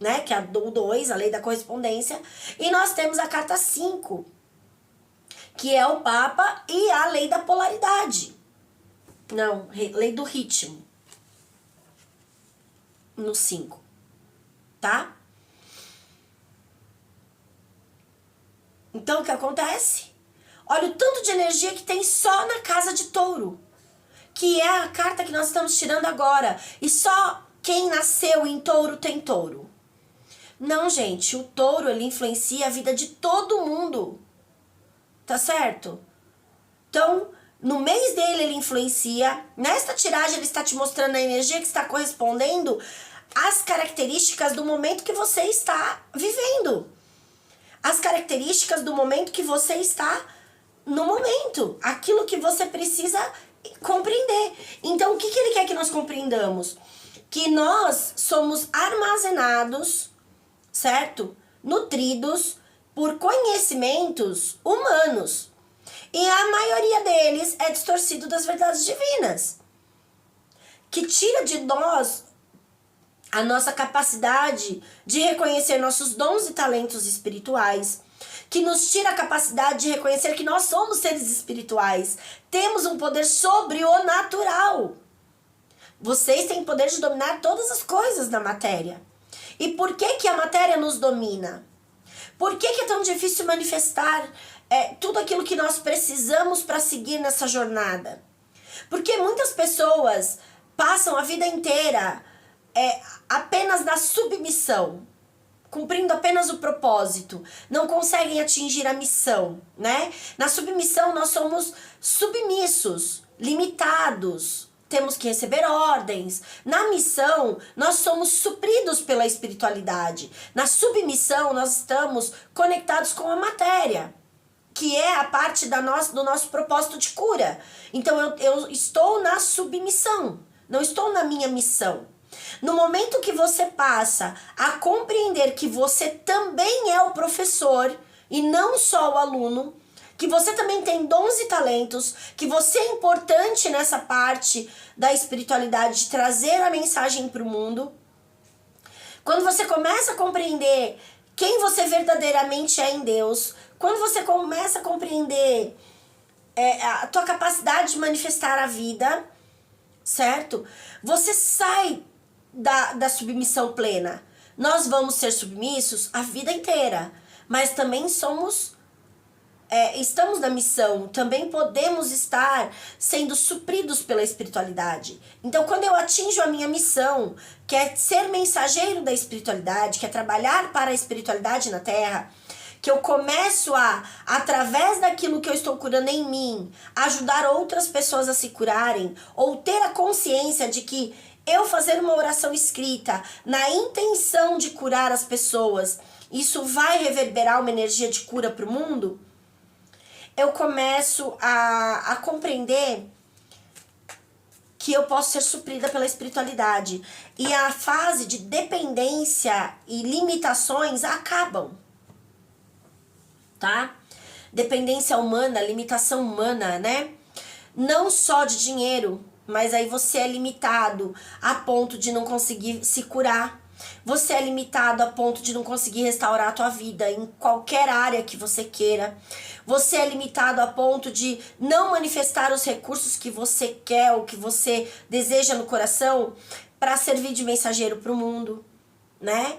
né? Que é o 2, a lei da correspondência. E nós temos a carta 5, que é o Papa e a lei da polaridade. Não, lei do ritmo. No 5, tá? Então o que acontece? Olha o tanto de energia que tem só na casa de touro, que é a carta que nós estamos tirando agora. E só quem nasceu em touro tem touro. Não, gente, o touro ele influencia a vida de todo mundo. Tá certo? Então, no mês dele ele influencia. Nesta tiragem ele está te mostrando a energia que está correspondendo às características do momento que você está vivendo. As características do momento que você está no momento. Aquilo que você precisa compreender. Então, o que ele quer que nós compreendamos? Que nós somos armazenados, certo? Nutridos por conhecimentos humanos. E a maioria deles é distorcido das verdades divinas, que tira de nós a nossa capacidade de reconhecer nossos dons e talentos espirituais, que nos tira a capacidade de reconhecer que nós somos seres espirituais, temos um poder sobre o natural. Vocês têm poder de dominar todas as coisas da matéria. E por que a matéria nos domina? Por que é tão difícil manifestar tudo aquilo que nós precisamos para seguir nessa jornada? Porque muitas pessoas passam a vida inteira apenas na submissão, cumprindo apenas o propósito, não conseguem atingir a missão, né? Na submissão nós somos submissos, limitados, temos que receber ordens. Na missão, nós somos supridos pela espiritualidade. Na submissão, nós estamos conectados com a matéria, que é a parte do nosso propósito de cura. Então, eu estou na submissão, não estou na minha missão. No momento que você passa a compreender que você também é o professor e não só o aluno, que você também tem dons e talentos, que você é importante nessa parte da espiritualidade, de trazer a mensagem para o mundo. Quando você começa a compreender quem você verdadeiramente é em Deus, quando você começa a compreender a tua capacidade de manifestar a vida, certo? Você sai da submissão plena. Nós vamos ser submissos a vida inteira, mas também estamos na missão, também podemos estar sendo supridos pela espiritualidade. Então, quando eu atinjo a minha missão, que é ser mensageiro da espiritualidade, que é trabalhar para a espiritualidade na Terra, que eu começo através daquilo que eu estou curando em mim, ajudar outras pessoas a se curarem, ou ter a consciência de que eu fazer uma oração escrita na intenção de curar as pessoas, isso vai reverberar uma energia de cura para o mundo, eu começo a compreender que eu posso ser suprida pela espiritualidade. E a fase de dependência e limitações acabam, tá? Dependência humana, limitação humana, né? Não só de dinheiro, mas aí você é limitado a ponto de não conseguir se curar. Você é limitado a ponto de não conseguir restaurar a tua vida em qualquer área que você queira. Você é limitado a ponto de não manifestar os recursos que você quer ou que você deseja no coração para servir de mensageiro para o mundo, né?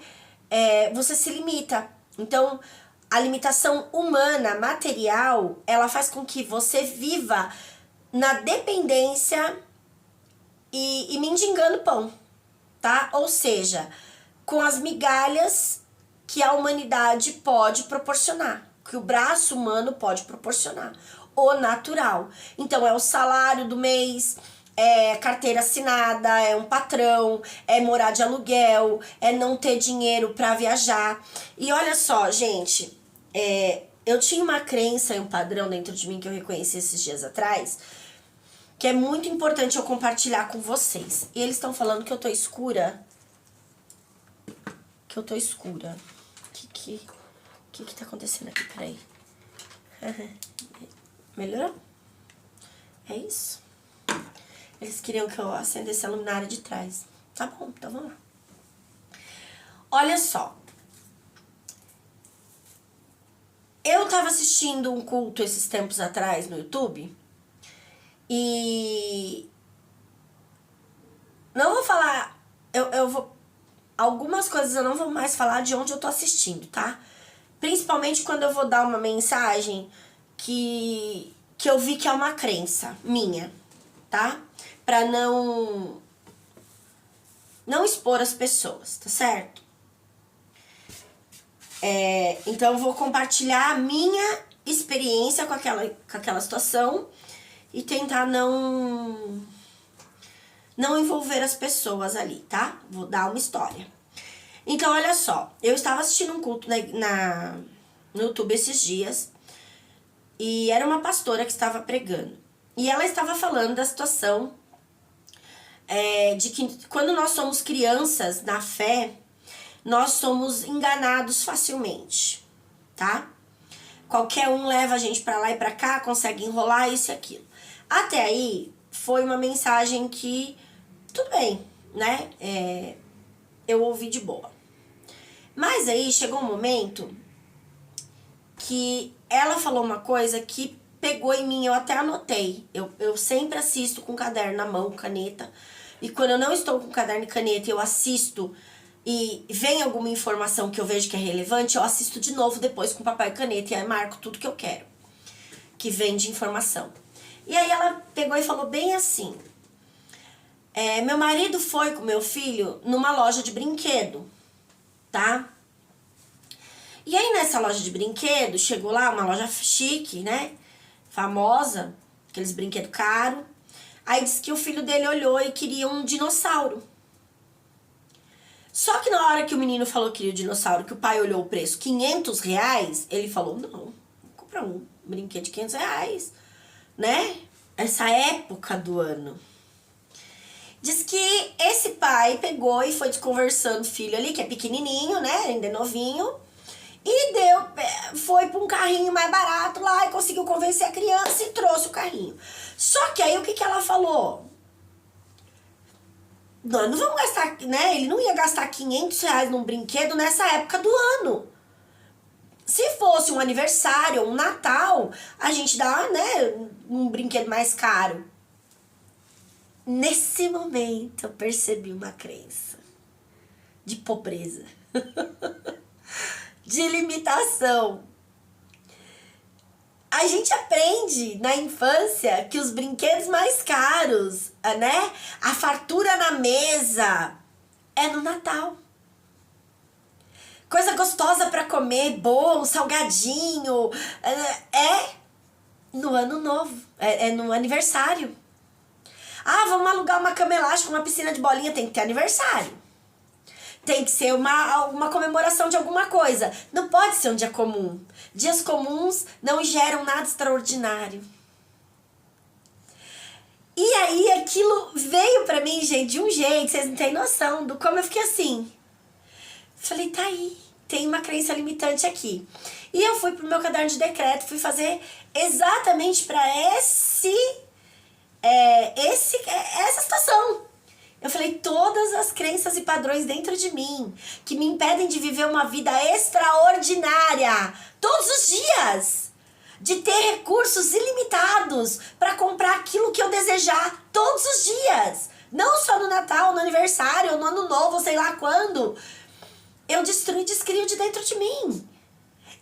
Você se limita. Então, a limitação humana, material, ela faz com que você viva na dependência e mendigando pão, tá? Ou seja, com as migalhas que a humanidade pode proporcionar, que o braço humano pode proporcionar, o natural. Então é o salário do mês, é carteira assinada, é um patrão, é morar de aluguel, é não ter dinheiro para viajar. E olha só, gente, eu tinha uma crença e um padrão dentro de mim que eu reconheci esses dias atrás, que é muito importante eu compartilhar com vocês. E eles estão falando que eu tô escura. Que eu tô escura. O que tá acontecendo aqui? Peraí. Melhorou? É isso? Eles queriam que eu acendesse a luminária de trás. Tá bom, então vamos lá. Olha só. Eu tava assistindo um culto esses tempos atrás no YouTube. E... não vou falar... Eu vou... algumas coisas eu não vou mais falar de onde eu tô assistindo, tá? Principalmente quando eu vou dar uma mensagem que eu vi que é uma crença minha, tá? Pra não expor as pessoas, tá certo? Então eu vou compartilhar a minha experiência com aquela situação e tentar não envolver as pessoas ali, tá? Vou dar uma história. Então, olha só, eu estava assistindo um culto no YouTube esses dias e era uma pastora que estava pregando. E ela estava falando da situação de que quando nós somos crianças na fé, nós somos enganados facilmente, tá? Qualquer um leva a gente pra lá e pra cá, consegue enrolar isso e aquilo. Até aí, foi uma mensagem que, tudo bem, né? Eu ouvi de boa. Mas aí, chegou um momento que ela falou uma coisa que pegou em mim, eu até anotei. Eu sempre assisto com caderno na mão, caneta. E quando eu não estou com caderno e caneta, eu assisto e vem alguma informação que eu vejo que é relevante, eu assisto de novo depois com papel e caneta e aí marco tudo que eu quero, que vem de informação. E aí ela pegou e falou bem assim, meu marido foi com meu filho numa loja de brinquedo, tá? E aí nessa loja de brinquedo, chegou lá, uma loja chique, né? Famosa, aqueles brinquedos caros. Aí disse que o filho dele olhou e queria um dinossauro. Só que na hora que o menino falou que queria o dinossauro, que o pai olhou o preço, R$500, ele falou, não, vou comprar um brinquedo de R$500, né? Essa época do ano. Diz que esse pai pegou e foi desconversando o filho ali, que é pequenininho, né? Ainda é novinho. E foi para um carrinho mais barato lá e conseguiu convencer a criança e trouxe o carrinho. Só que aí o que ela falou? Nós não vamos gastar, né? Ele não ia gastar R$500 num brinquedo nessa época do ano. Se fosse um aniversário, um Natal, a gente dá, né, um brinquedo mais caro. Nesse momento eu percebi uma crença de pobreza, de limitação. A gente aprende na infância que os brinquedos mais caros, né, a fartura na mesa é no Natal. Coisa gostosa pra comer, bom, salgadinho, é no ano novo, é no aniversário. Ah, vamos alugar uma cama elástica, uma piscina de bolinha, tem que ter aniversário. Tem que ser uma comemoração de alguma coisa. Não pode ser um dia comum. Dias comuns não geram nada extraordinário. E aí aquilo veio pra mim, gente, de um jeito, vocês não têm noção do como eu fiquei assim. Falei, tá aí, tem uma crença limitante aqui. E eu fui pro meu caderno de decreto, fui fazer exatamente pra essa situação. Eu falei, todas as crenças e padrões dentro de mim que me impedem de viver uma vida extraordinária todos os dias, de ter recursos ilimitados para comprar aquilo que eu desejar todos os dias, não só no Natal, no aniversário, no Ano Novo, sei lá quando, eu destruo e descrio de dentro de mim.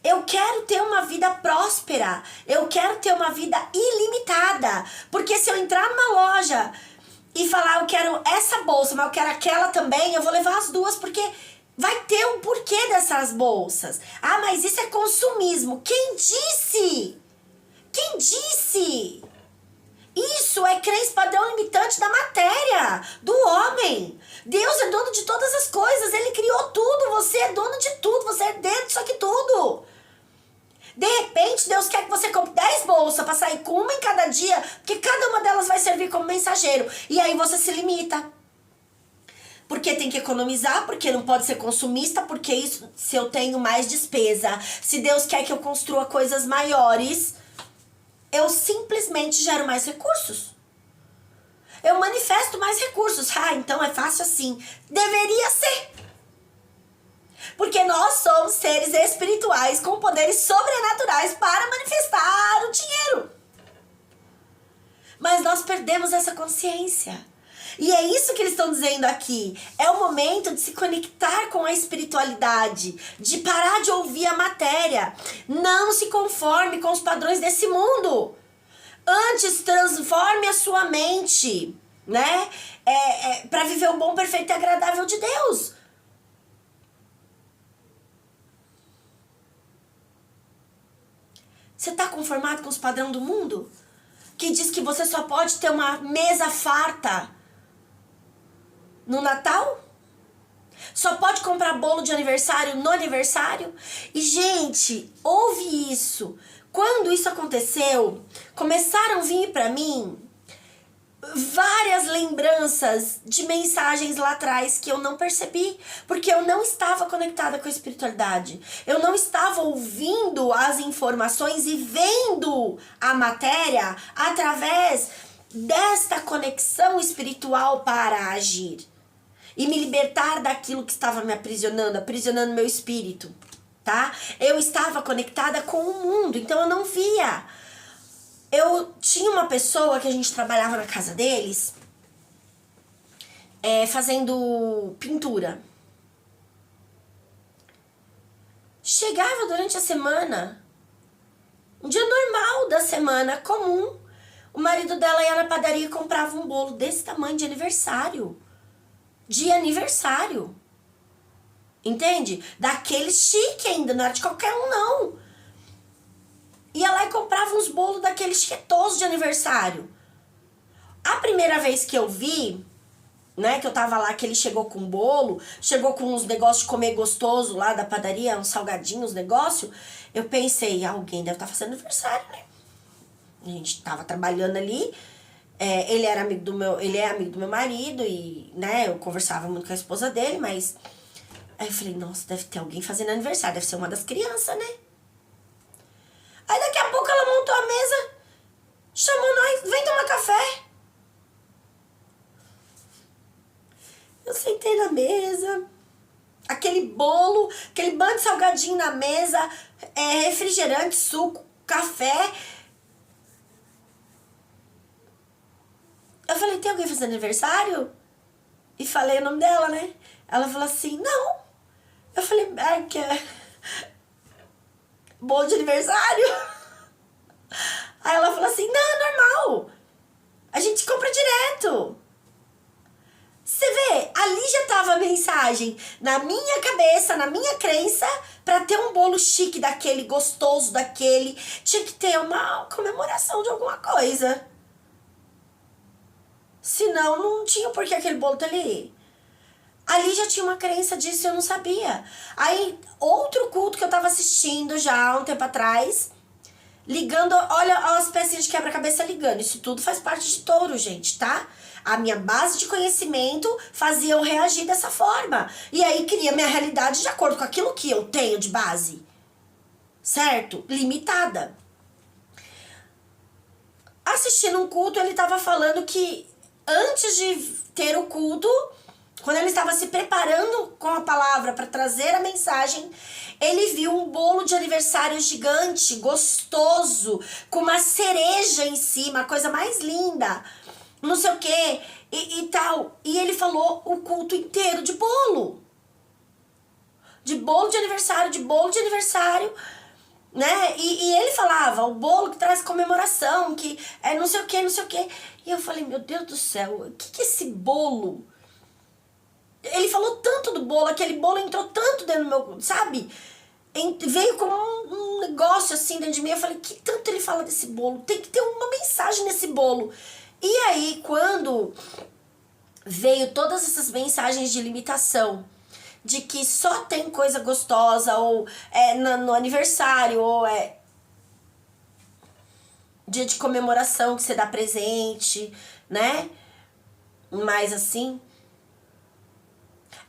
Eu quero ter uma vida próspera, eu quero ter uma vida ilimitada, porque se eu entrar numa loja e falar, eu quero essa bolsa, mas eu quero aquela também, eu vou levar as duas, porque vai ter um porquê dessas bolsas. Ah, mas isso é consumismo. Quem disse? Quem disse? Isso é crença padrão limitante da matéria, do homem. Deus é dono de todas as coisas, Ele criou tudo, você é dono de tudo, você é herdeiro disso aqui tudo. De repente, Deus quer que você compre 10 bolsas para sair com uma em cada dia, porque cada uma delas vai servir como mensageiro. E aí você se limita. Porque tem que economizar, porque não pode ser consumista, porque isso, se eu tenho mais despesa, se Deus quer que eu construa coisas maiores, eu simplesmente gero mais recursos. Eu manifesto mais recursos. Ah, então é fácil assim. Deveria ser. Porque nós somos seres espirituais com poderes sobrenaturais para manifestar o dinheiro. Mas nós perdemos essa consciência. E é isso que eles estão dizendo aqui. É o momento de se conectar com a espiritualidade, de parar de ouvir a matéria. Não se conforme com os padrões desse mundo. Antes, transforme a sua mente, né? Para viver o bom, perfeito e agradável de Deus. Você está conformado com os padrões do mundo? Que diz que você só pode ter uma mesa farta no Natal? Só pode comprar bolo de aniversário no aniversário? E, gente, ouve isso. Quando isso aconteceu, começaram a vir para mim várias lembranças de mensagens lá atrás que eu não percebi, porque eu não estava conectada com a espiritualidade. Eu não estava ouvindo as informações e vendo a matéria através desta conexão espiritual para agir e me libertar daquilo que estava me aprisionando meu espírito, tá? Eu estava conectada com o mundo, então eu não via. Eu tinha uma pessoa que a gente trabalhava na casa deles, fazendo pintura. Chegava durante a semana, um dia normal da semana, comum, o marido dela ia na padaria e comprava um bolo desse tamanho de aniversário. De aniversário. Entende? Daquele chique ainda, não era de qualquer um, não. Ia lá e comprava uns bolos daqueles chiquetosos de aniversário. A primeira vez que eu vi, né, que eu tava lá, que ele chegou com bolo, chegou com uns negócios de comer gostoso lá da padaria, uns salgadinhos, negócio, eu pensei, alguém deve estar fazendo aniversário, né? A gente tava trabalhando ali, ele é amigo do meu marido e, né, eu conversava muito com a esposa dele, mas aí eu falei, nossa, deve ter alguém fazendo aniversário, deve ser uma das crianças, né? Aí daqui a pouco ela montou a mesa, chamou nós, vem tomar café. Eu sentei na mesa, aquele bolo, aquele bando de salgadinho na mesa, refrigerante, suco, café. Eu falei, tem alguém fazendo aniversário? E falei o nome dela, né? Ela falou assim, não. Eu falei, que é bolo de aniversário? Aí ela falou assim, não, é normal. A gente compra direto. Você vê, ali já tava a mensagem na minha cabeça, na minha crença, pra ter um bolo chique daquele, gostoso daquele, tinha que ter uma comemoração de alguma coisa. Senão não tinha por que aquele bolo tá ali. Ali já tinha uma crença disso e eu não sabia. Aí, outro culto que eu tava assistindo já há um tempo atrás, ligando, olha as pecinhas de quebra-cabeça ligando. Isso tudo faz parte de touro, gente, tá? A minha base de conhecimento fazia eu reagir dessa forma. E aí cria minha realidade de acordo com aquilo que eu tenho de base. Certo? Limitada. Assistindo um culto, ele tava falando que antes de ter o culto, quando ele estava se preparando com a palavra para trazer a mensagem, ele viu um bolo de aniversário gigante, gostoso, com uma cereja em cima, a coisa mais linda, não sei o que, e tal. E ele falou o culto inteiro de bolo. De bolo de aniversário, né? E ele falava, o bolo que traz comemoração, que é não sei o que, não sei o que. E eu falei, meu Deus do céu, o que é esse bolo? Ele falou tanto do bolo, aquele bolo entrou tanto dentro do meu, sabe? Veio como um negócio assim dentro de mim. Eu falei, que tanto ele fala desse bolo? Tem que ter uma mensagem nesse bolo. E aí, quando veio todas essas mensagens de limitação, de que só tem coisa gostosa, ou no aniversário, ou dia de comemoração que você dá presente, né? Mas assim...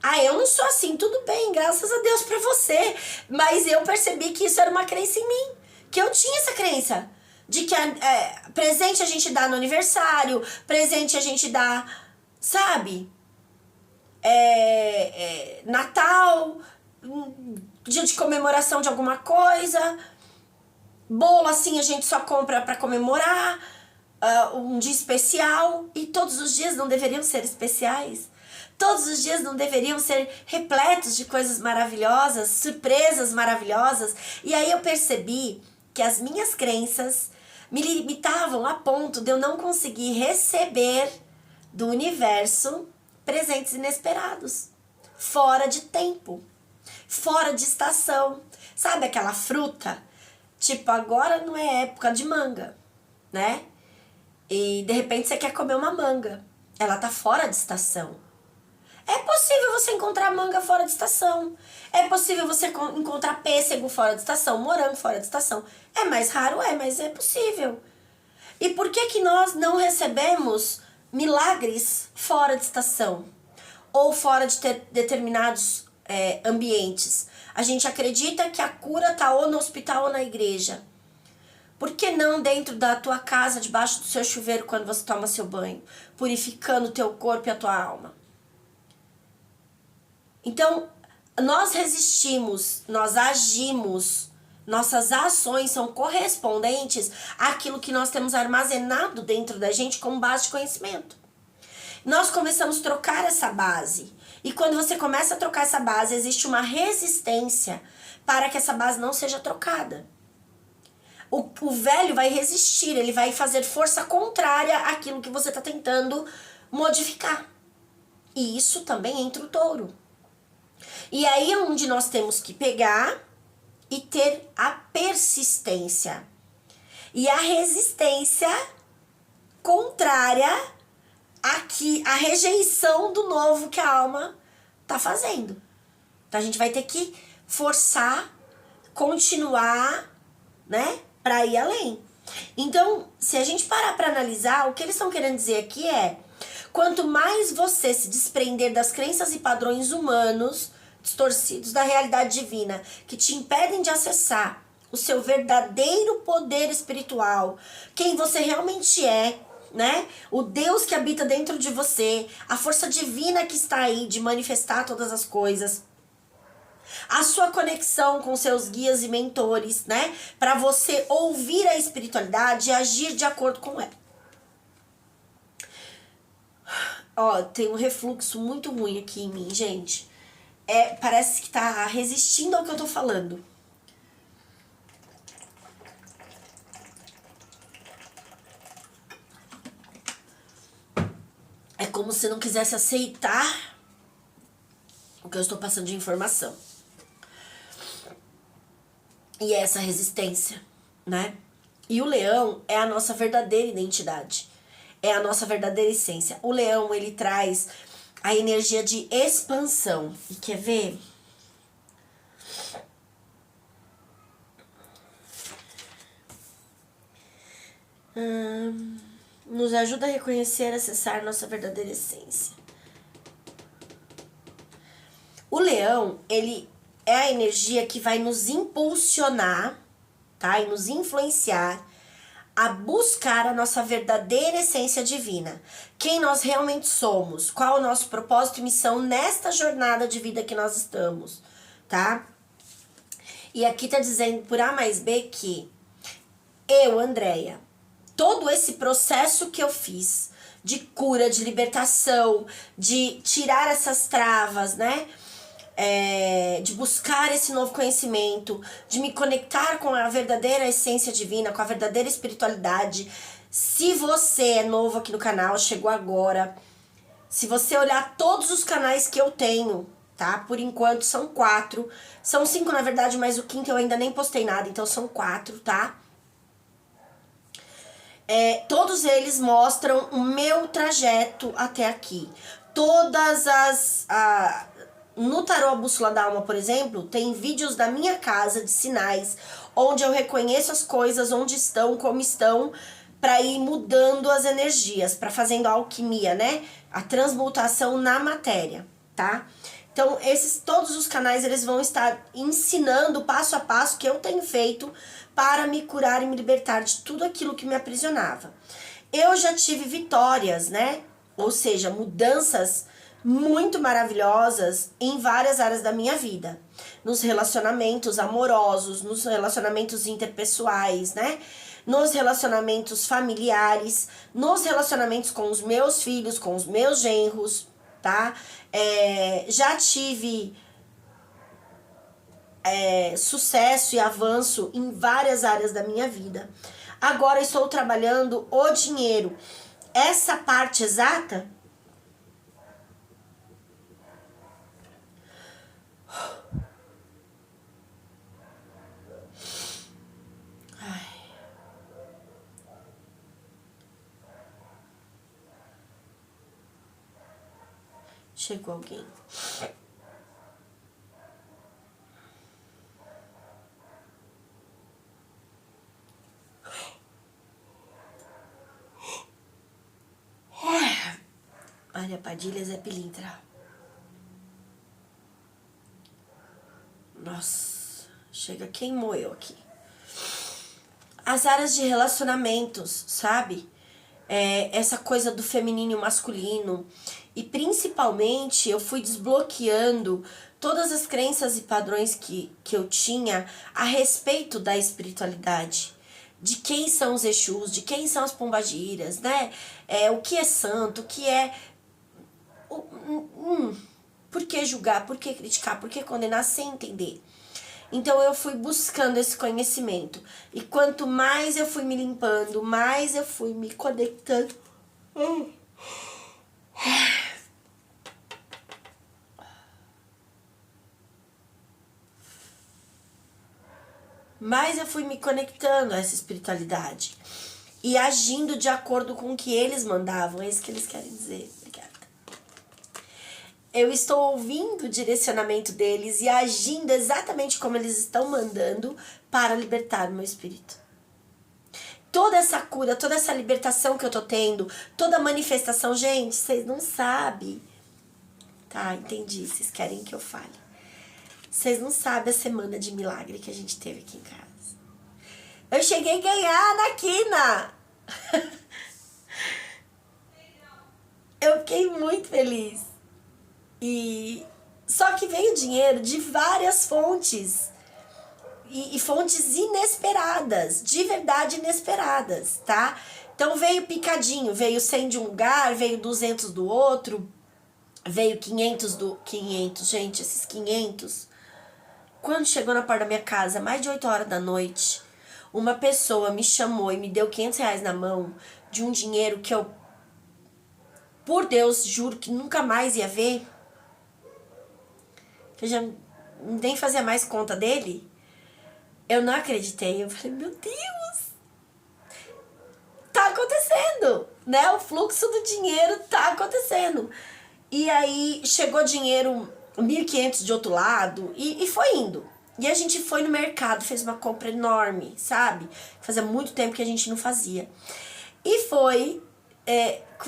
Ah, eu não sou assim, tudo bem, graças a Deus pra você. Mas eu percebi que isso era uma crença em mim. Que eu tinha essa crença. De que presente a gente dá no aniversário, presente a gente dá, sabe? Natal, dia de comemoração de alguma coisa. Bolo assim a gente só compra pra comemorar. Um dia especial. E todos os dias não deveriam ser especiais. Todos os dias não deveriam ser repletos de coisas maravilhosas, surpresas maravilhosas. E aí eu percebi que as minhas crenças me limitavam a ponto de eu não conseguir receber do universo presentes inesperados, fora de tempo, fora de estação. Sabe aquela fruta? Tipo, agora não é época de manga, né? E de repente você quer comer uma manga. Ela tá fora de estação. É possível você encontrar manga fora de estação. É possível você encontrar pêssego fora de estação, morango fora de estação. É mais raro, mas é possível. E por que nós não recebemos milagres fora de estação? Ou fora de determinados ambientes? A gente acredita que a cura está ou no hospital ou na igreja. Por que não dentro da tua casa, debaixo do seu chuveiro, quando você toma seu banho? Purificando o teu corpo e a tua alma. Então, nós resistimos, nós agimos, nossas ações são correspondentes àquilo que nós temos armazenado dentro da gente como base de conhecimento. Nós começamos a trocar essa base. E quando você começa a trocar essa base, existe uma resistência para que essa base não seja trocada. O velho vai resistir, ele vai fazer força contrária àquilo que você está tentando modificar. E isso também entra o touro. E aí é onde nós temos que pegar e ter a persistência. E a resistência contrária à rejeição do novo que a alma está fazendo. Então a gente vai ter que forçar, continuar, né, para ir além. Então, se a gente parar para analisar, o que eles estão querendo dizer aqui é: quanto mais você se desprender das crenças e padrões humanos distorcidos da realidade divina, que te impedem de acessar o seu verdadeiro poder espiritual, quem você realmente é, né? O Deus que habita dentro de você, a força divina que está aí de manifestar todas as coisas, a sua conexão com seus guias e mentores, né? Para você ouvir a espiritualidade e agir de acordo com ela. Ó, tem um refluxo muito ruim aqui em mim, gente. Parece que tá resistindo ao que eu tô falando. É como se não quisesse aceitar o que eu estou passando de informação. E é essa resistência, né? E o leão é a nossa verdadeira identidade. É a nossa verdadeira essência. O leão, ele traz a energia de expansão. E quer ver? Nos ajuda a reconhecer e acessar nossa verdadeira essência. O leão, ele é a energia que vai nos impulsionar, tá? E nos influenciar a buscar a nossa verdadeira essência divina. Quem nós realmente somos, qual o nosso propósito e missão nesta jornada de vida que nós estamos, tá? E aqui tá dizendo por A mais B que eu, Andréia, todo esse processo que eu fiz de cura, de libertação, de tirar essas travas, né? De buscar esse novo conhecimento, de me conectar com a verdadeira essência divina, com a verdadeira espiritualidade. Se você é novo aqui no canal, chegou agora, se você olhar todos os canais que eu tenho, tá? Por enquanto são 4, são 5 na verdade, mas o quinto eu ainda nem postei nada, então são 4, tá? Todos eles mostram o meu trajeto até aqui. Todas as no tarô A Bússola da Alma, por exemplo, tem vídeos da minha casa de sinais, onde eu reconheço as coisas, onde estão, como estão, para ir mudando as energias, para fazendo a alquimia, né? A transmutação na matéria, tá? Então, todos os canais, eles vão estar ensinando passo a passo que eu tenho feito para me curar e me libertar de tudo aquilo que me aprisionava. Eu já tive vitórias, né? Ou seja, mudanças muito maravilhosas em várias áreas da minha vida. Nos relacionamentos amorosos, nos relacionamentos interpessoais, né? Nos relacionamentos familiares, nos relacionamentos com os meus filhos, com os meus genros, tá? Já tive sucesso e avanço em várias áreas da minha vida. Agora estou trabalhando o dinheiro. Essa parte exata chegou alguém. Maria Padilha, Zé Pilintra. Nossa, chega, queimou eu aqui. As áreas de relacionamentos, sabe? Essa coisa do feminino e masculino. E principalmente eu fui desbloqueando todas as crenças e padrões que eu tinha a respeito da espiritualidade. De quem são os Exus, de quem são as pombagiras, né? O que é santo, o que é... Por que julgar, por que criticar, por que condenar sem entender? Então eu fui buscando esse conhecimento. E quanto mais eu fui me limpando, mais eu fui me conectando. Mais eu fui me conectando a essa espiritualidade. E agindo de acordo com o que eles mandavam. É isso que eles querem dizer. Obrigada. Eu estou ouvindo o direcionamento deles e agindo exatamente como eles estão mandando para libertar o meu espírito. Toda essa cura, toda essa libertação que eu tô tendo, toda a manifestação, gente, vocês não sabem. Tá, entendi, vocês querem que eu fale. Vocês não sabem a semana de milagre que a gente teve aqui em casa. Eu cheguei a ganhar na quina. Eu fiquei muito feliz. Só que veio dinheiro de várias fontes. E fontes inesperadas, de verdade inesperadas, tá? Então veio picadinho, veio 100 de um lugar, veio 200 do outro, veio 500 do... 500, gente, esses 500. Quando chegou na porta da minha casa, mais de 8 horas da noite, uma pessoa me chamou e me deu 500 reais na mão de um dinheiro que eu, por Deus, juro que nunca mais ia ver. Que eu já nem fazia mais conta dele. Eu não acreditei. Eu falei, meu Deus, tá acontecendo, né? O fluxo do dinheiro tá acontecendo. E aí chegou dinheiro, 1.500 de outro lado, e foi indo. E a gente foi no mercado, fez uma compra enorme, sabe? Fazia muito tempo que a gente não fazia. E foi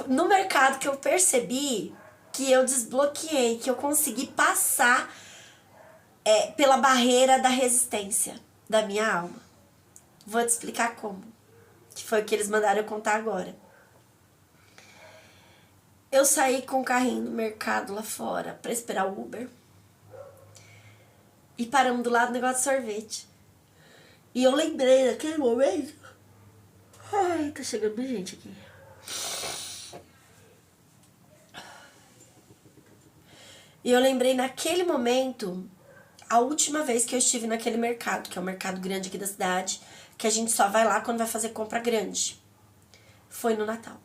no mercado que eu percebi que eu desbloqueei, que eu consegui passar pela barreira da resistência da minha alma. Vou te explicar como. Que foi o que eles mandaram eu contar agora. Eu saí com o carrinho no mercado lá fora pra esperar o Uber. E paramos do lado do negócio de sorvete. E eu lembrei naquele momento. Ai, tá chegando gente aqui. E eu lembrei naquele momento, a última vez que eu estive naquele mercado, que é um mercado grande aqui da cidade, que a gente só vai lá quando vai fazer compra grande. Foi no Natal.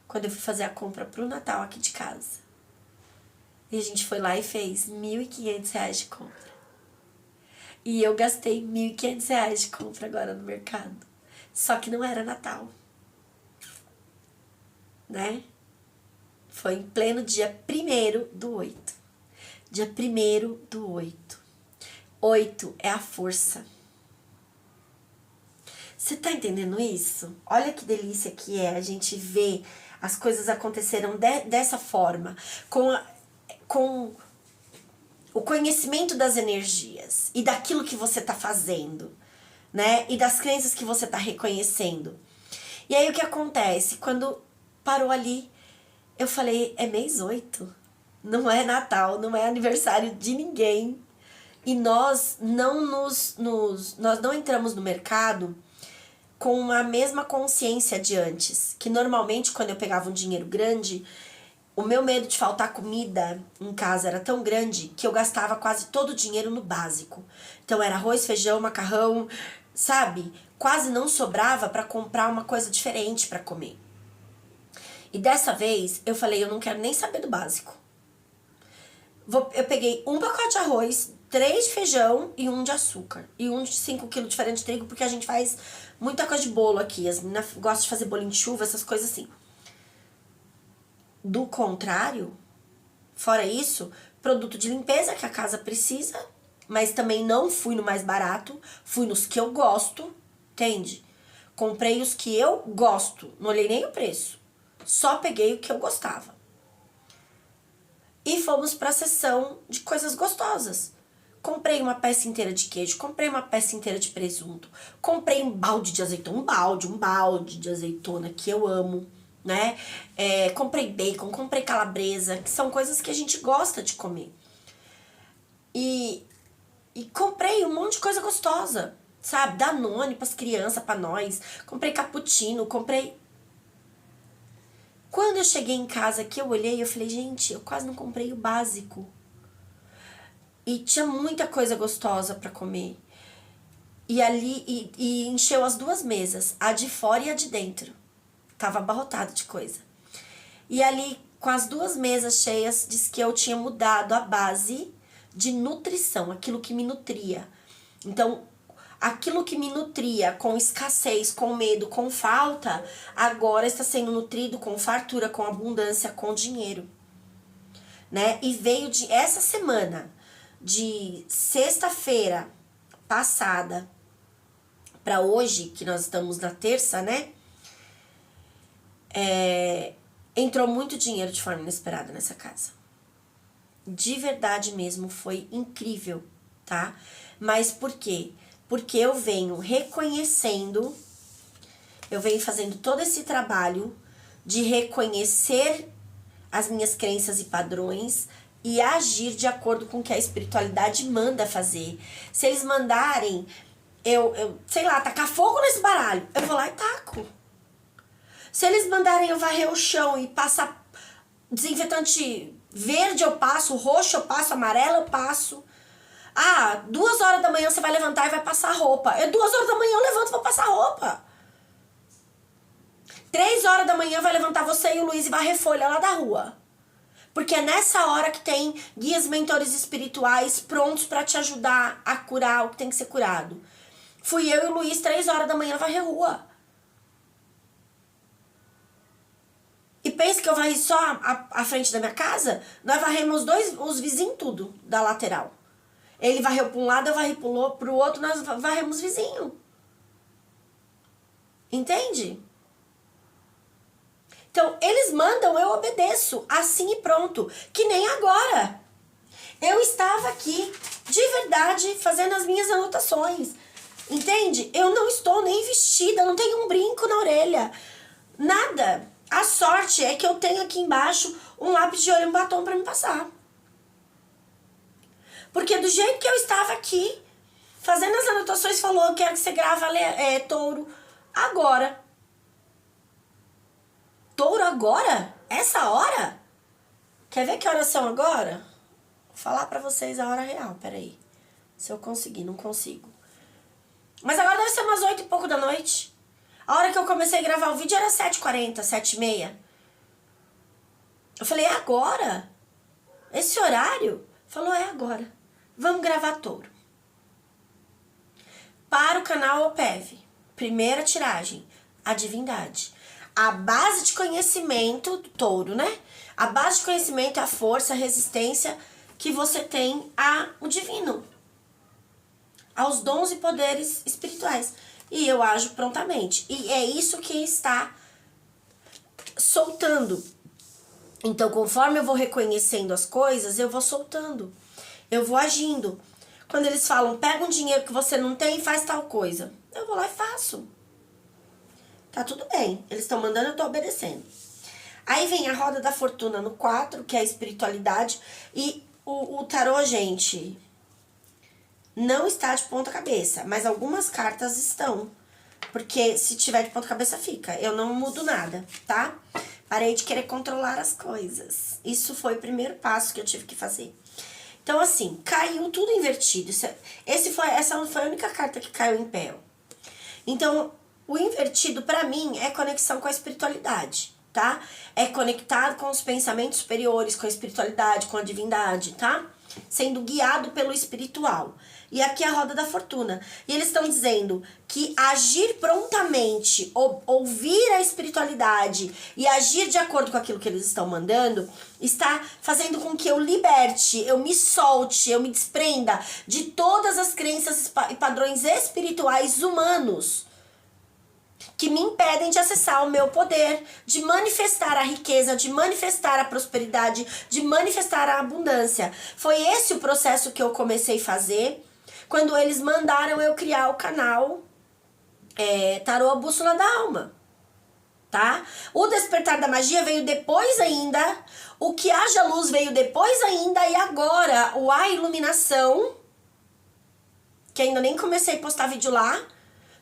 Quando eu fui fazer a compra pro Natal aqui de casa. E a gente foi lá e fez 1.500 reais de compra. E eu gastei 1.500 reais de compra agora no mercado. Só que não era Natal. Né? Foi em pleno dia 1º do 8. Dia 1º do 8. 8 é a força. Você tá entendendo isso? Olha que delícia que é a gente ver as coisas aconteceram dessa forma. Com o conhecimento das energias e daquilo que você tá fazendo, né? E das crenças que você tá reconhecendo. E aí o que acontece? Quando parou ali, eu falei, é mês 8. Não é Natal, não é aniversário de ninguém. E nós nós não entramos no mercado com a mesma consciência de antes. Que normalmente quando eu pegava um dinheiro grande, o meu medo de faltar comida em casa era tão grande que eu gastava quase todo o dinheiro no básico. Então era arroz, feijão, macarrão, sabe? Quase não sobrava para comprar uma coisa diferente para comer. E dessa vez eu falei, eu não quero nem saber do básico. Eu peguei um pacote de arroz, 3 de feijão e 1 de açúcar. E 1 de 5 kg de farinha de trigo, porque a gente faz muita coisa de bolo aqui. As meninas gostam de fazer bolinho de chuva, essas coisas assim. Do contrário, fora isso, produto de limpeza que a casa precisa, mas também não fui no mais barato, fui nos que eu gosto, entende? Comprei os que eu gosto, não olhei nem o preço. Só peguei o que eu gostava. E fomos para a sessão de coisas gostosas. Comprei uma peça inteira de queijo, comprei uma peça inteira de presunto, comprei um balde de azeitona, um balde de azeitona que eu amo, né? Comprei bacon, comprei calabresa, que são coisas que a gente gosta de comer. E comprei um monte de coisa gostosa, sabe? Danone pras crianças, pra nós. Comprei cappuccino, comprei... Quando eu cheguei em casa que eu olhei, eu falei, gente, eu quase não comprei o básico. E tinha muita coisa gostosa pra comer. E ali, e encheu as 2 mesas, a de fora e a de dentro. Tava abarrotado de coisa. E ali, com as 2 mesas cheias, disse que eu tinha mudado a base de nutrição, aquilo que me nutria. Então, aquilo que me nutria com escassez, com medo, com falta, agora está sendo nutrido com fartura, com abundância, com dinheiro. Né? E veio de essa semana, de sexta-feira passada para hoje, que nós estamos na terça, né? Entrou muito dinheiro de forma inesperada nessa casa. De verdade mesmo, foi incrível, tá? Mas por quê? Porque eu venho reconhecendo, eu venho fazendo todo esse trabalho de reconhecer as minhas crenças e padrões e agir de acordo com o que a espiritualidade manda fazer. Se eles mandarem, sei lá, tacar fogo nesse baralho, eu vou lá e taco. Se eles mandarem eu varrer o chão e passar desinfetante verde, eu passo, roxo eu passo, amarelo eu passo. 2 horas da manhã você vai levantar e vai passar roupa. 2 horas da manhã eu levanto e vou passar roupa. 3 horas da manhã vai levantar você e o Luiz e varrer folha lá da rua. Porque é nessa hora que tem guias mentores espirituais prontos para te ajudar a curar o que tem que ser curado. Fui eu e o Luiz 3 horas da manhã varrer rua. E pensa que eu varri só a frente da minha casa? Nós varremos os vizinhos tudo da lateral. Ele varreu para um lado, eu varri pro outro, nós varremos vizinho. Entende? Então, eles mandam, eu obedeço, assim e pronto. Que nem agora. Eu estava aqui, de verdade, fazendo as minhas anotações. Entende? Eu não estou nem vestida, não tenho um brinco na orelha. Nada. A sorte é que eu tenho aqui embaixo um lápis de olho e um batom para me passar. Porque do jeito que eu estava aqui, fazendo as anotações, falou, eu quero que você grava touro agora. Touro agora? Essa hora? Quer ver que horas são agora? Vou falar pra vocês a hora real, peraí. Se eu conseguir, não consigo. Mas agora deve ser umas 8 e pouco da noite. A hora que eu comecei a gravar o vídeo era 7h40, 7h30. Eu falei, é agora? Esse horário? Falou, é agora. Vamos gravar touro. Para o canal OPEV. Primeira tiragem. A divindade. A base de conhecimento do touro, né? A base de conhecimento é a força, a resistência que você tem ao divino, aos dons e poderes espirituais. E eu ajo prontamente. E é isso que está soltando. Então, conforme eu vou reconhecendo as coisas, eu vou soltando. Eu vou agindo. Quando eles falam, pega um dinheiro que você não tem e faz tal coisa. Eu vou lá e faço. Tá tudo bem. Eles estão mandando, eu tô obedecendo. Aí vem a roda da fortuna no 4, que é a espiritualidade. E o tarô, gente, não está de ponta cabeça. Mas algumas cartas estão. Porque se tiver de ponta cabeça, fica. Eu não mudo nada, tá? Parei de querer controlar as coisas. Isso foi o primeiro passo que eu tive que fazer. Então, assim, caiu tudo invertido. Essa foi a única carta que caiu em pé. Então, o invertido, pra mim, é conexão com a espiritualidade, tá? É conectado com os pensamentos superiores, com a espiritualidade, com a divindade, tá? Sendo guiado pelo espiritual. E aqui é a roda da fortuna. E eles estão dizendo que agir prontamente, ouvir a espiritualidade e agir de acordo com aquilo que eles estão mandando, está fazendo com que eu liberte, eu me solte, eu me desprenda de todas as crenças e padrões espirituais humanos que me impedem de acessar o meu poder, de manifestar a riqueza, de manifestar a prosperidade, de manifestar a abundância. Foi esse o processo que eu comecei a fazer quando eles mandaram eu criar o canal Tarô a Bússola da Alma, tá? O Despertar da Magia veio depois ainda, o Que Haja Luz veio depois ainda, e agora o A Iluminação, que ainda nem comecei a postar vídeo lá,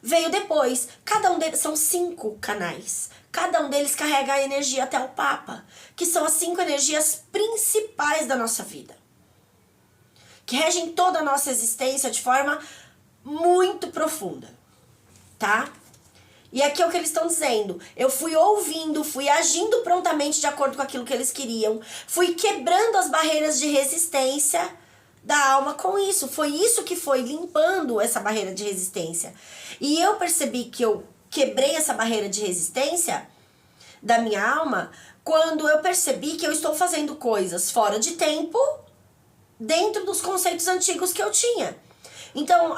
veio depois. Cada um deles são 5 canais. Cada um deles carrega a energia até o Papa, que são as 5 energias principais da nossa vida, que regem toda a nossa existência de forma muito profunda, tá? E aqui é o que eles estão dizendo. Eu fui ouvindo, fui agindo prontamente de acordo com aquilo que eles queriam, fui quebrando as barreiras de resistência da alma com isso. Foi isso que foi limpando essa barreira de resistência. E eu percebi que eu quebrei essa barreira de resistência da minha alma quando eu percebi que eu estou fazendo coisas fora de tempo, dentro dos conceitos antigos que eu tinha. Então,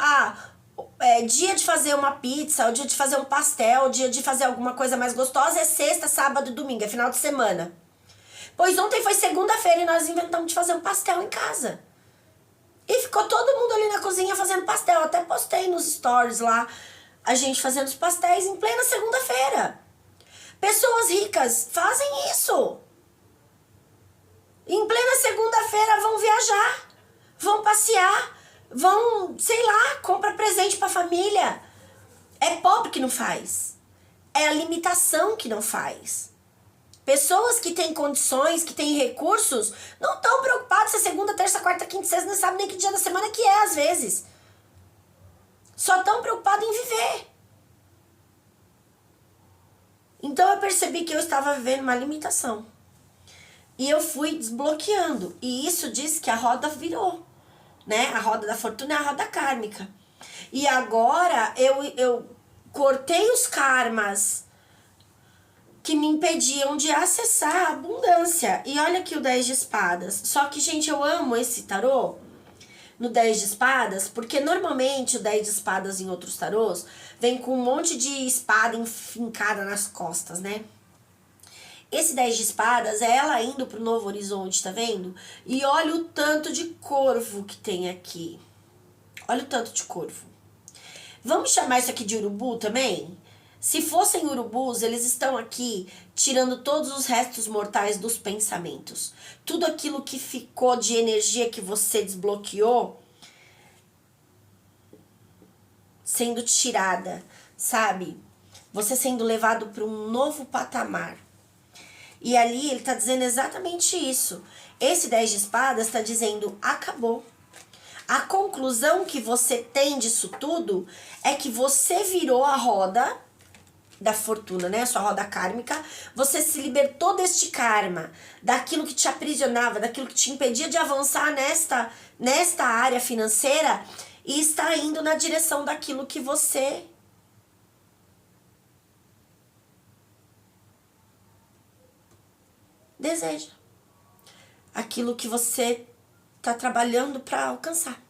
dia de fazer uma pizza, o dia de fazer um pastel, o dia de fazer alguma coisa mais gostosa é sexta, sábado e domingo, é final de semana. Pois ontem foi segunda-feira e nós inventamos de fazer um pastel em casa. E ficou todo mundo ali na cozinha fazendo pastel. Eu até postei nos stories lá, a gente fazendo os pastéis em plena segunda-feira. Pessoas ricas fazem isso. Em plena segunda-feira vão viajar, vão passear, vão, sei lá, compra presente pra família. É pobre que não faz. É a limitação que não faz. Pessoas que têm condições, que têm recursos, não estão preocupadas se é segunda, terça, quarta, quinta, sexta, não sabem nem que dia da semana que é, às vezes. Só estão preocupados em viver. Então eu percebi que eu estava vivendo uma limitação. E eu fui desbloqueando. E isso diz que a roda virou, né? A roda da fortuna é a roda kármica. E agora eu cortei os karmas que me impediam de acessar a abundância. E olha aqui o 10 de espadas. Só que, gente, eu amo esse tarô no 10 de espadas, porque normalmente o 10 de espadas em outros tarôs vem com um monte de espada enfincada nas costas, né? Esse 10 de espadas é ela indo pro novo horizonte, tá vendo? E olha o tanto de corvo que tem aqui. Olha o tanto de corvo. Vamos chamar isso aqui de urubu também? Se fossem urubus, eles estão aqui tirando todos os restos mortais dos pensamentos. Tudo aquilo que ficou de energia que você desbloqueou, sendo tirada, sabe? Você sendo levado para um novo patamar. E ali ele está dizendo exatamente isso. Esse 10 de espadas está dizendo, acabou. A conclusão que você tem disso tudo é que você virou a roda da fortuna, né? A sua roda kármica. Você se libertou deste karma, daquilo que te aprisionava, daquilo que te impedia de avançar nesta área financeira, e está indo na direção daquilo que você deseja. Aquilo que você está trabalhando para alcançar.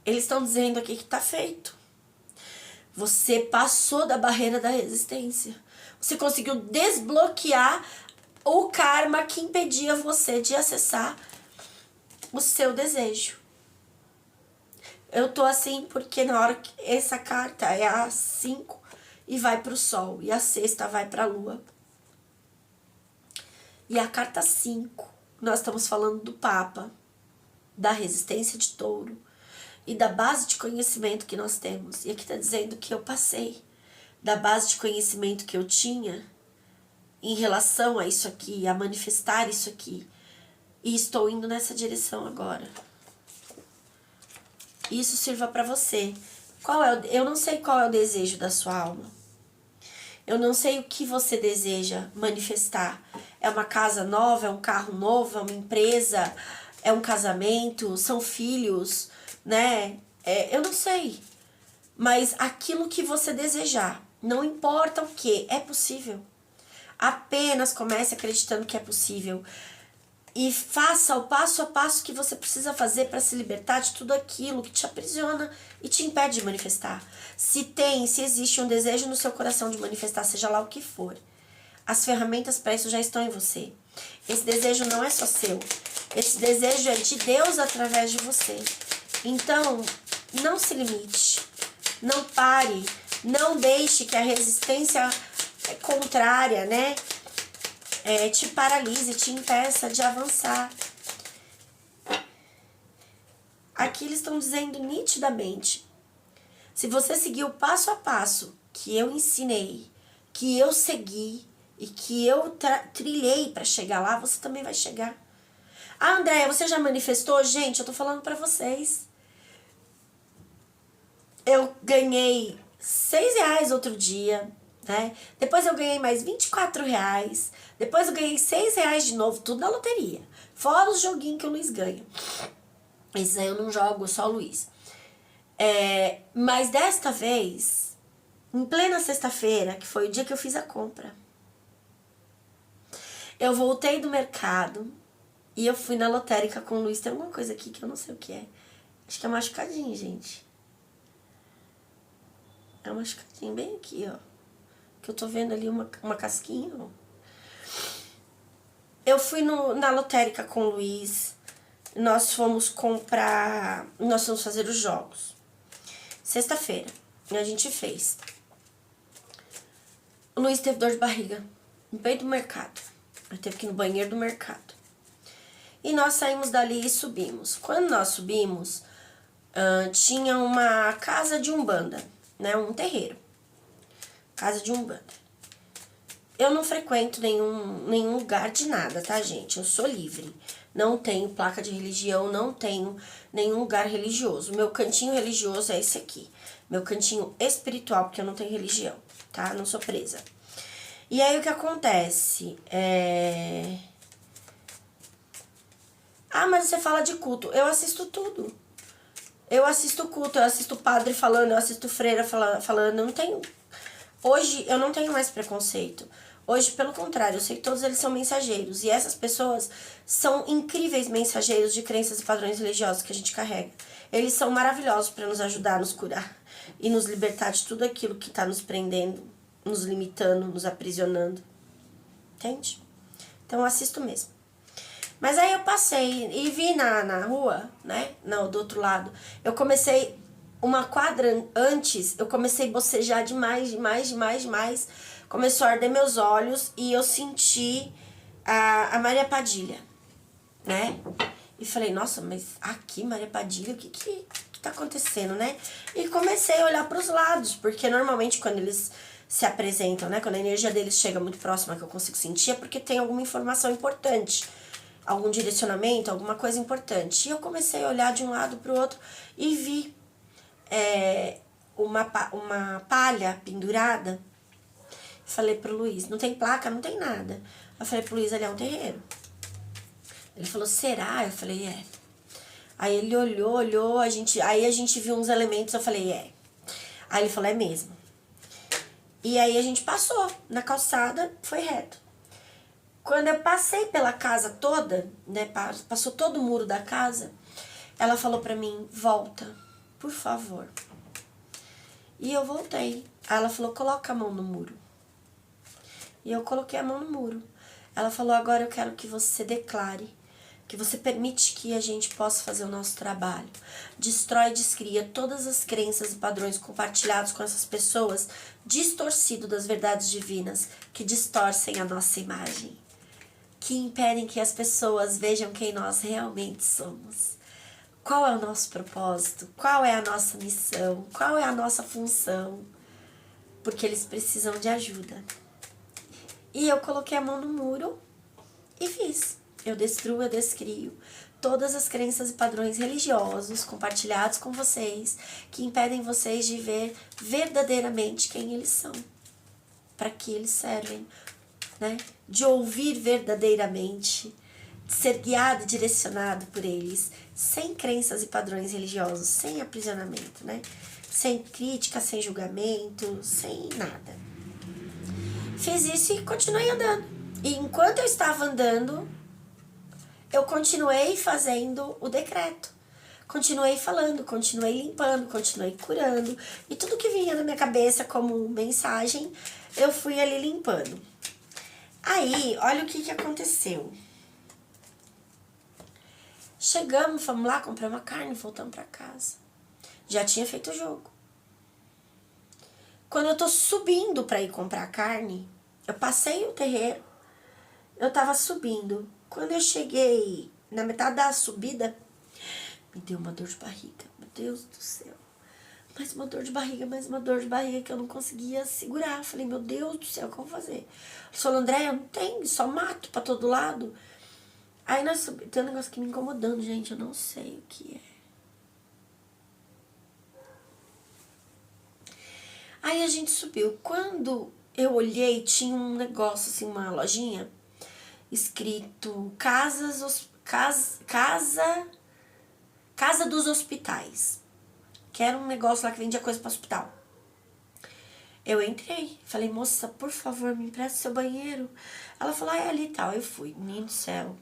Eles estão dizendo aqui que está feito. Você passou da barreira da resistência. Você conseguiu desbloquear o karma que impedia você de acessar o seu desejo. Eu tô assim porque na hora que essa carta é a 5 e vai pro sol, e a 6ª vai pra lua. E a carta 5, nós estamos falando do Papa, da resistência de touro e da base de conhecimento que nós temos. E aqui tá dizendo que eu passei da base de conhecimento que eu tinha em relação a isso aqui, a manifestar isso aqui. E estou indo nessa direção agora. Isso sirva para você. Eu não sei qual é o desejo da sua alma. Eu não sei o que você deseja manifestar. É uma casa nova, é um carro novo, é uma empresa, é um casamento, são filhos, né? Eu não sei. Mas aquilo que você desejar, não importa o que, é possível. Apenas comece acreditando que é possível. E faça o passo a passo que você precisa fazer para se libertar de tudo aquilo que te aprisiona e te impede de manifestar. Se existe um desejo no seu coração de manifestar, seja lá o que for, as ferramentas para isso já estão em você. Esse desejo não é só seu. Esse desejo é de Deus através de você. Então, não se limite. Não pare. Não deixe que a resistência contrária, né? Te paralise, te impeça de avançar. Aqui eles estão dizendo nitidamente, se você seguir o passo a passo que eu ensinei, que eu segui e que eu trilhei para chegar lá, você também vai chegar. Ah, Andréia, você já manifestou? Gente, eu tô falando para vocês. Eu ganhei R$6 outro dia, né? Depois eu ganhei mais R$24. Depois eu ganhei R$6 de novo, tudo na loteria. Fora os joguinhos que o Luiz ganha. Esses aí eu não jogo, só o Luiz. Mas desta vez, em plena sexta-feira, que foi o dia que eu fiz a compra, eu voltei do mercado e eu fui na lotérica com o Luiz. Tem alguma coisa aqui que eu não sei o que é. Acho que é machucadinho, gente. É um machucadinho bem aqui, ó. Que eu tô vendo ali uma casquinha, ó. Eu fui na lotérica com o Luiz. Nós fomos fazer os jogos. Sexta-feira. E a gente fez. O Luiz teve dor de barriga no meio do mercado. Ele teve que ir no banheiro do mercado. E nós saímos dali e subimos. Quando nós subimos, tinha uma casa de umbanda, né? Um terreiro. Casa de umbanda. Eu não frequento nenhum lugar de nada, tá, gente? Eu sou livre. Não tenho placa de religião, não tenho nenhum lugar religioso. Meu cantinho religioso é esse aqui. Meu cantinho espiritual, porque eu não tenho religião, tá? Não sou presa. E aí o que acontece? Ah, mas você fala de culto. Eu assisto tudo. Eu assisto culto, eu assisto padre falando, eu assisto freira falando. Eu não tenho... Hoje eu não tenho mais preconceito. Hoje, pelo contrário, eu sei que todos eles são mensageiros. E essas pessoas são incríveis mensageiros de crenças e padrões religiosos que a gente carrega. Eles são maravilhosos para nos ajudar a nos curar e nos libertar de tudo aquilo que está nos prendendo, nos limitando, nos aprisionando. Entende? Então eu assisto mesmo. Mas aí eu passei e vi na rua, né? Não, do outro lado. Eu comecei, uma quadra antes, eu comecei a bocejar demais. Começou a arder meus olhos e eu senti a Maria Padilha, né? E falei, nossa, mas aqui, Maria Padilha, o que tá acontecendo, né? E comecei a olhar pros lados, porque normalmente quando eles se apresentam, né? Quando a energia deles chega muito próxima, que eu consigo sentir, é porque tem alguma informação importante, algum direcionamento, alguma coisa importante. E eu comecei a olhar de um lado pro outro e vi uma palha pendurada. Falei pro Luiz, não tem placa, não tem nada. Eu falei pro Luiz, ali é um terreiro. Ele falou, será? Eu falei, é. Aí ele olhou, aí a gente viu uns elementos, eu falei, é. Aí ele falou, é mesmo. E aí a gente passou na calçada, foi reto. Quando eu passei pela casa toda, né, passou todo o muro da casa, ela falou pra mim, volta, por favor. E eu voltei. Aí ela falou, coloca a mão no muro. E eu coloquei a mão no muro. Ela falou, agora eu quero que você declare, que você permite que a gente possa fazer o nosso trabalho. Destrói e descria todas as crenças e padrões compartilhados com essas pessoas, distorcido das verdades divinas, que distorcem a nossa imagem, que impedem que as pessoas vejam quem nós realmente somos. Qual é o nosso propósito? Qual é a nossa missão? Qual é a nossa função? Porque eles precisam de ajuda. E eu coloquei a mão no muro e fiz. Eu destruo, eu descrio todas as crenças e padrões religiosos compartilhados com vocês que impedem vocês de ver verdadeiramente quem eles são, para que eles servem, né? De ouvir verdadeiramente, de ser guiado e direcionado por eles, sem crenças e padrões religiosos, sem aprisionamento, né? Sem crítica, sem julgamento, sem nada. Fiz isso e continuei andando. E enquanto eu estava andando, eu continuei fazendo o decreto. Continuei falando, continuei limpando, continuei curando. E tudo que vinha na minha cabeça como mensagem, eu fui ali limpando. Aí, olha o que aconteceu. Chegamos, fomos lá, compramos uma carne, voltamos pra casa. Já tinha feito o jogo. Quando eu tô subindo pra ir comprar carne, eu passei o terreiro, eu tava subindo. Quando eu cheguei na metade da subida, me deu uma dor de barriga. Meu Deus do céu. Mais uma dor de barriga, mais uma dor de barriga que eu não conseguia segurar. Falei, meu Deus do céu, o que eu vou fazer? Ele falou, Andréia, não tem, só mato pra todo lado. Aí nós subimos, tem um negócio que me incomodando, gente, eu não sei o que é. Aí a gente subiu. Quando eu olhei, tinha um negócio assim, uma lojinha, escrito Casa dos Hospitais. Que era um negócio lá que vendia coisa para hospital. Eu entrei, falei, moça, por favor, me empresta seu banheiro. Ela falou, é ali e tal. Eu fui, menino do céu.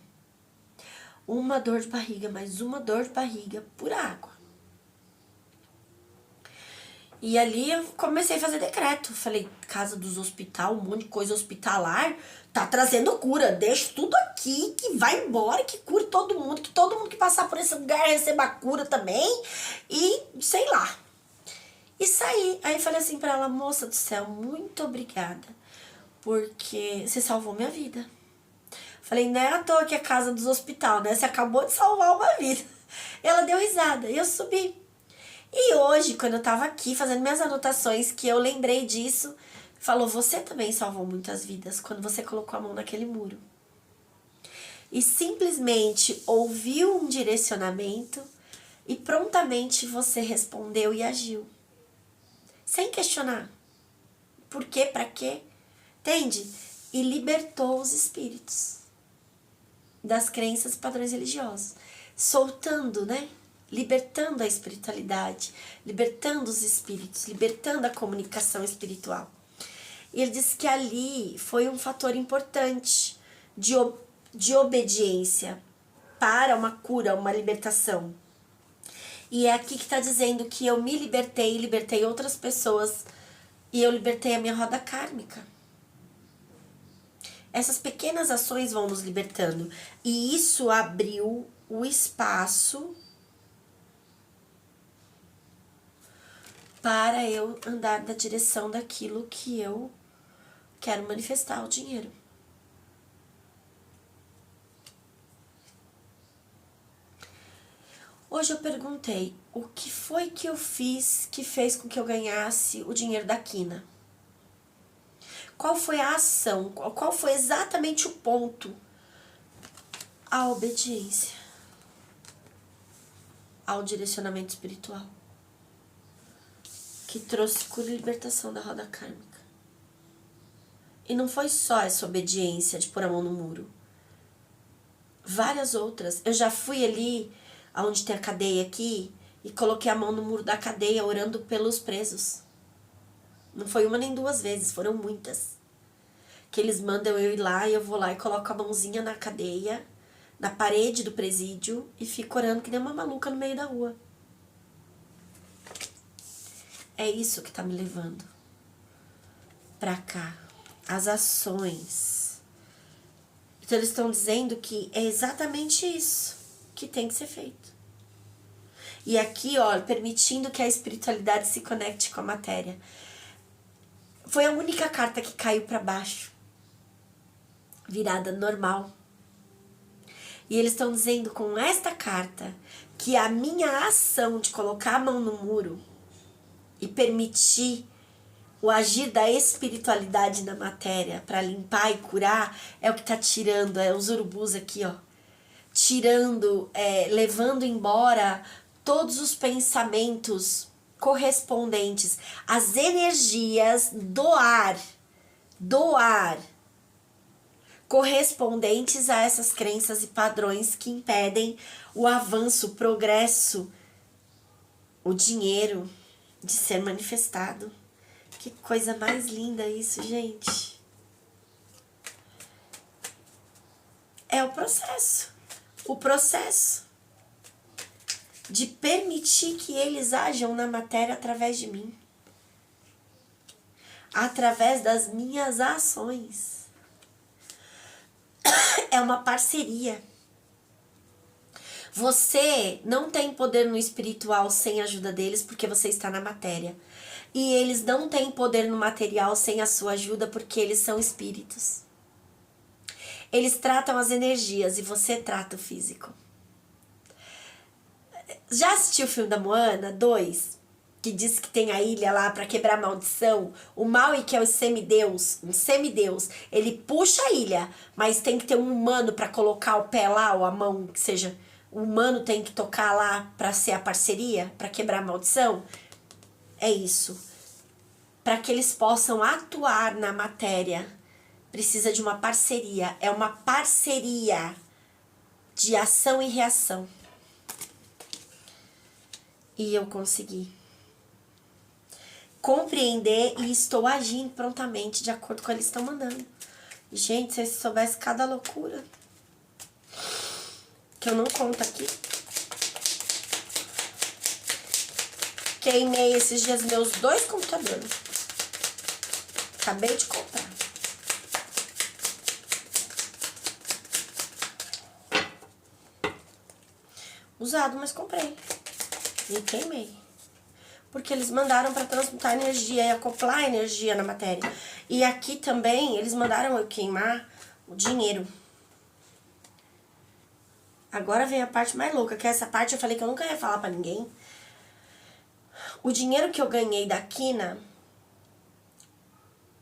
Uma dor de barriga, mais uma dor de barriga por água. E ali eu comecei a fazer decreto. Falei, casa dos hospital, um monte de coisa hospitalar, tá trazendo cura. Deixa tudo aqui, que vai embora, que cure todo mundo, que todo mundo que passar por esse lugar receba a cura também. E sei lá. E saí. Aí falei assim pra ela, moça do céu, muito obrigada, porque você salvou minha vida. Falei, não é à toa que é casa dos hospital, né? Você acabou de salvar uma vida. Ela deu risada e eu subi. E hoje, quando eu tava aqui fazendo minhas anotações, que eu lembrei disso, falou, você também salvou muitas vidas quando você colocou a mão naquele muro. E simplesmente ouviu um direcionamento e prontamente você respondeu e agiu. Sem questionar. Por quê? Pra quê? Entende? E libertou os espíritos das crenças e padrões religiosos. Soltando, né? Libertando a espiritualidade, libertando os espíritos, libertando a comunicação espiritual. E ele disse que ali foi um fator importante de obediência para uma cura, uma libertação. E é aqui que está dizendo que eu me libertei, libertei outras pessoas e eu libertei a minha roda kármica. Essas pequenas ações vão nos libertando. E isso abriu o espaço para eu andar na direção daquilo que eu quero manifestar, o dinheiro. Hoje eu perguntei, o que foi que eu fiz que fez com que eu ganhasse o dinheiro da quina? Qual foi a ação? Qual foi exatamente o ponto? A obediência ao direcionamento espiritual, que trouxe cura e libertação da roda kármica. E não foi só essa obediência de pôr a mão no muro. Várias outras. Eu já fui ali, onde tem a cadeia aqui, e coloquei a mão no muro da cadeia, orando pelos presos. Não foi uma nem duas vezes, foram muitas. Que eles mandam eu ir lá e eu vou lá e coloco a mãozinha na cadeia, na parede do presídio e fico orando que nem uma maluca no meio da rua. É isso que tá me levando pra cá. As ações. Então eles estão dizendo que é exatamente isso que tem que ser feito. E aqui, ó, permitindo que a espiritualidade se conecte com a matéria. Foi a única carta que caiu pra baixo. Virada normal. E eles estão dizendo com esta carta que a minha ação de colocar a mão no muro e permitir o agir da espiritualidade na matéria para limpar e curar é o que tá tirando, os urubus aqui, ó. Tirando, levando embora todos os pensamentos correspondentes às energias do ar, correspondentes a essas crenças e padrões que impedem o avanço, o progresso, o dinheiro de ser manifestado. Que coisa mais linda isso, gente. É o processo de permitir que eles ajam na matéria através de mim, através das minhas ações. É uma parceria. Você não tem poder no espiritual sem a ajuda deles, porque você está na matéria. E eles não têm poder no material sem a sua ajuda, porque eles são espíritos. Eles tratam as energias e você trata o físico. Já assistiu o filme da Moana 2? Que diz que tem a ilha lá para quebrar a maldição. O Maui, que é o semideus, um semideus, ele puxa a ilha, mas tem que ter um humano para colocar o pé lá, ou a mão, que seja, o humano tem que tocar lá para ser a parceria, para quebrar a maldição. É isso. Para que eles possam atuar na matéria, precisa de uma parceria. É uma parceria de ação e reação. E eu consegui compreender e estou agindo prontamente de acordo com o que eles estão mandando. Gente, se vocês soubessem cada loucura que eu não conto aqui. Queimei esses dias meus 2 computadores. Acabei de comprar. Usado, mas comprei. E queimei. Porque eles mandaram para transmutar energia e acoplar energia na matéria. E aqui também eles mandaram eu queimar o dinheiro. Agora vem a parte mais louca, que essa parte eu falei que eu nunca ia falar pra ninguém. O dinheiro que eu ganhei da quina,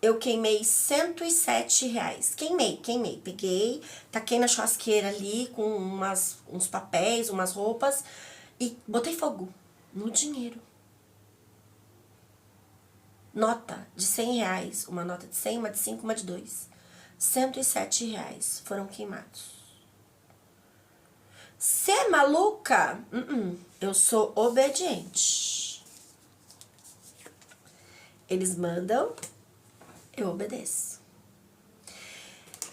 eu queimei R$107. Queimei. Peguei, taquei na churrasqueira ali com uns papéis, umas roupas e botei fogo no dinheiro. Nota de R$100, uma nota de 100, uma de 5, uma de 2. R$107 foram queimados. Cê é maluca? Eu sou obediente. Eles mandam, eu obedeço.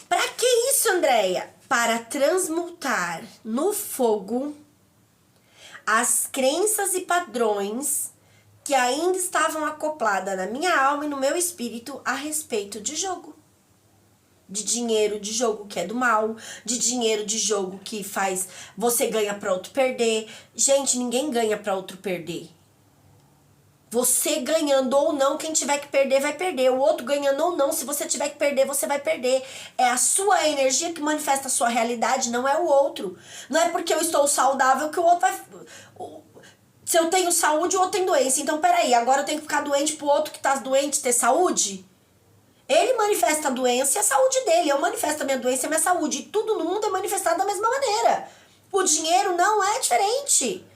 Pra que isso, Andréia? Para transmutar no fogo as crenças e padrões que ainda estavam acopladas na minha alma e no meu espírito a respeito de jogo. De dinheiro de jogo que é do mal, de dinheiro de jogo que faz você ganha pra outro perder. Gente, ninguém ganha pra outro perder. Você ganhando ou não, quem tiver que perder vai perder. O outro ganhando ou não, se você tiver que perder, você vai perder. É a sua energia que manifesta a sua realidade, não é o outro. Não é porque eu estou saudável que o outro vai... Se eu tenho saúde, o outro tem doença. Então, peraí, agora eu tenho que ficar doente pro outro que tá doente ter saúde? Ele manifesta a doença e a saúde dele. Eu manifesto a minha doença e a minha saúde. E tudo no mundo é manifestado da mesma maneira. O dinheiro não é diferente.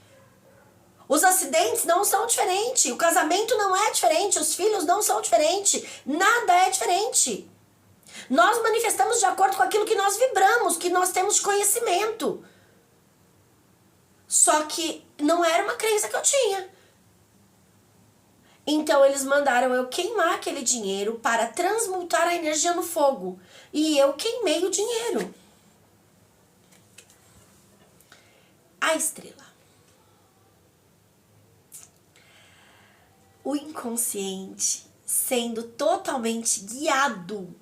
Os acidentes não são diferentes. O casamento não é diferente. Os filhos não são diferentes. Nada é diferente. Nós manifestamos de acordo com aquilo que nós vibramos, que nós temos de conhecimento. Só que não era uma crença que eu tinha. Então eles mandaram eu queimar aquele dinheiro para transmutar a energia no fogo. E eu queimei o dinheiro. A estrela. O inconsciente sendo totalmente guiado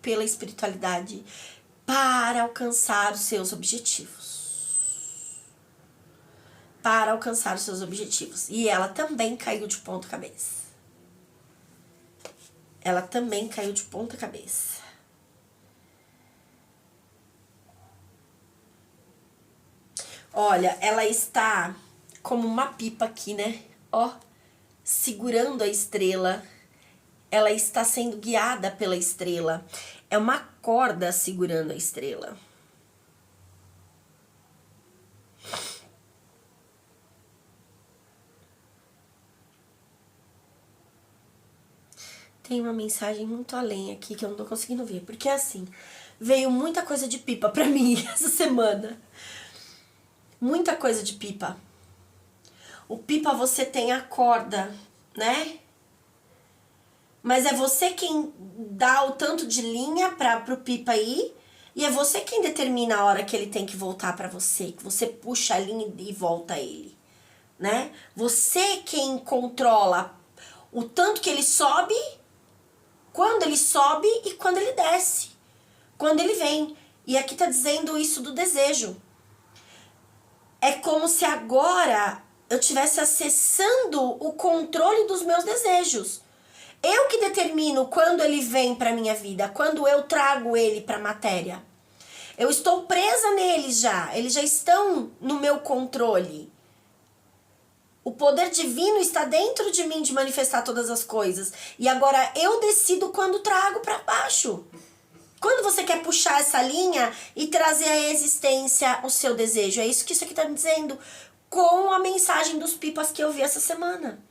pela espiritualidade para alcançar os seus objetivos. Para alcançar os seus objetivos. E ela também caiu de ponta cabeça. Ela também caiu de ponta cabeça. Olha, ela está como uma pipa aqui, né? Ó, segurando a estrela. Ela está sendo guiada pela estrela. É uma corda segurando a estrela. Tem uma mensagem muito além aqui que eu não tô conseguindo ver. Porque assim, veio muita coisa de pipa pra mim essa semana. Muita coisa de pipa. O pipa você tem a corda, né? Mas é você quem dá o tanto de linha pro pipa ir. E é você quem determina a hora que ele tem que voltar pra você. Que você puxa a linha e volta ele, né? Você quem controla o tanto que ele sobe, quando ele sobe e quando ele desce. Quando ele vem. E aqui tá dizendo isso do desejo. É como se agora eu estivesse acessando o controle dos meus desejos. Eu que determino quando ele vem para minha vida, quando eu trago ele para a matéria. Eu estou presa neles já, eles já estão no meu controle. O poder divino está dentro de mim de manifestar todas as coisas. E agora eu decido quando trago para baixo. Quando você quer puxar essa linha e trazer à existência o seu desejo. É isso que isso aqui está me dizendo com a mensagem dos pipas que eu vi essa semana.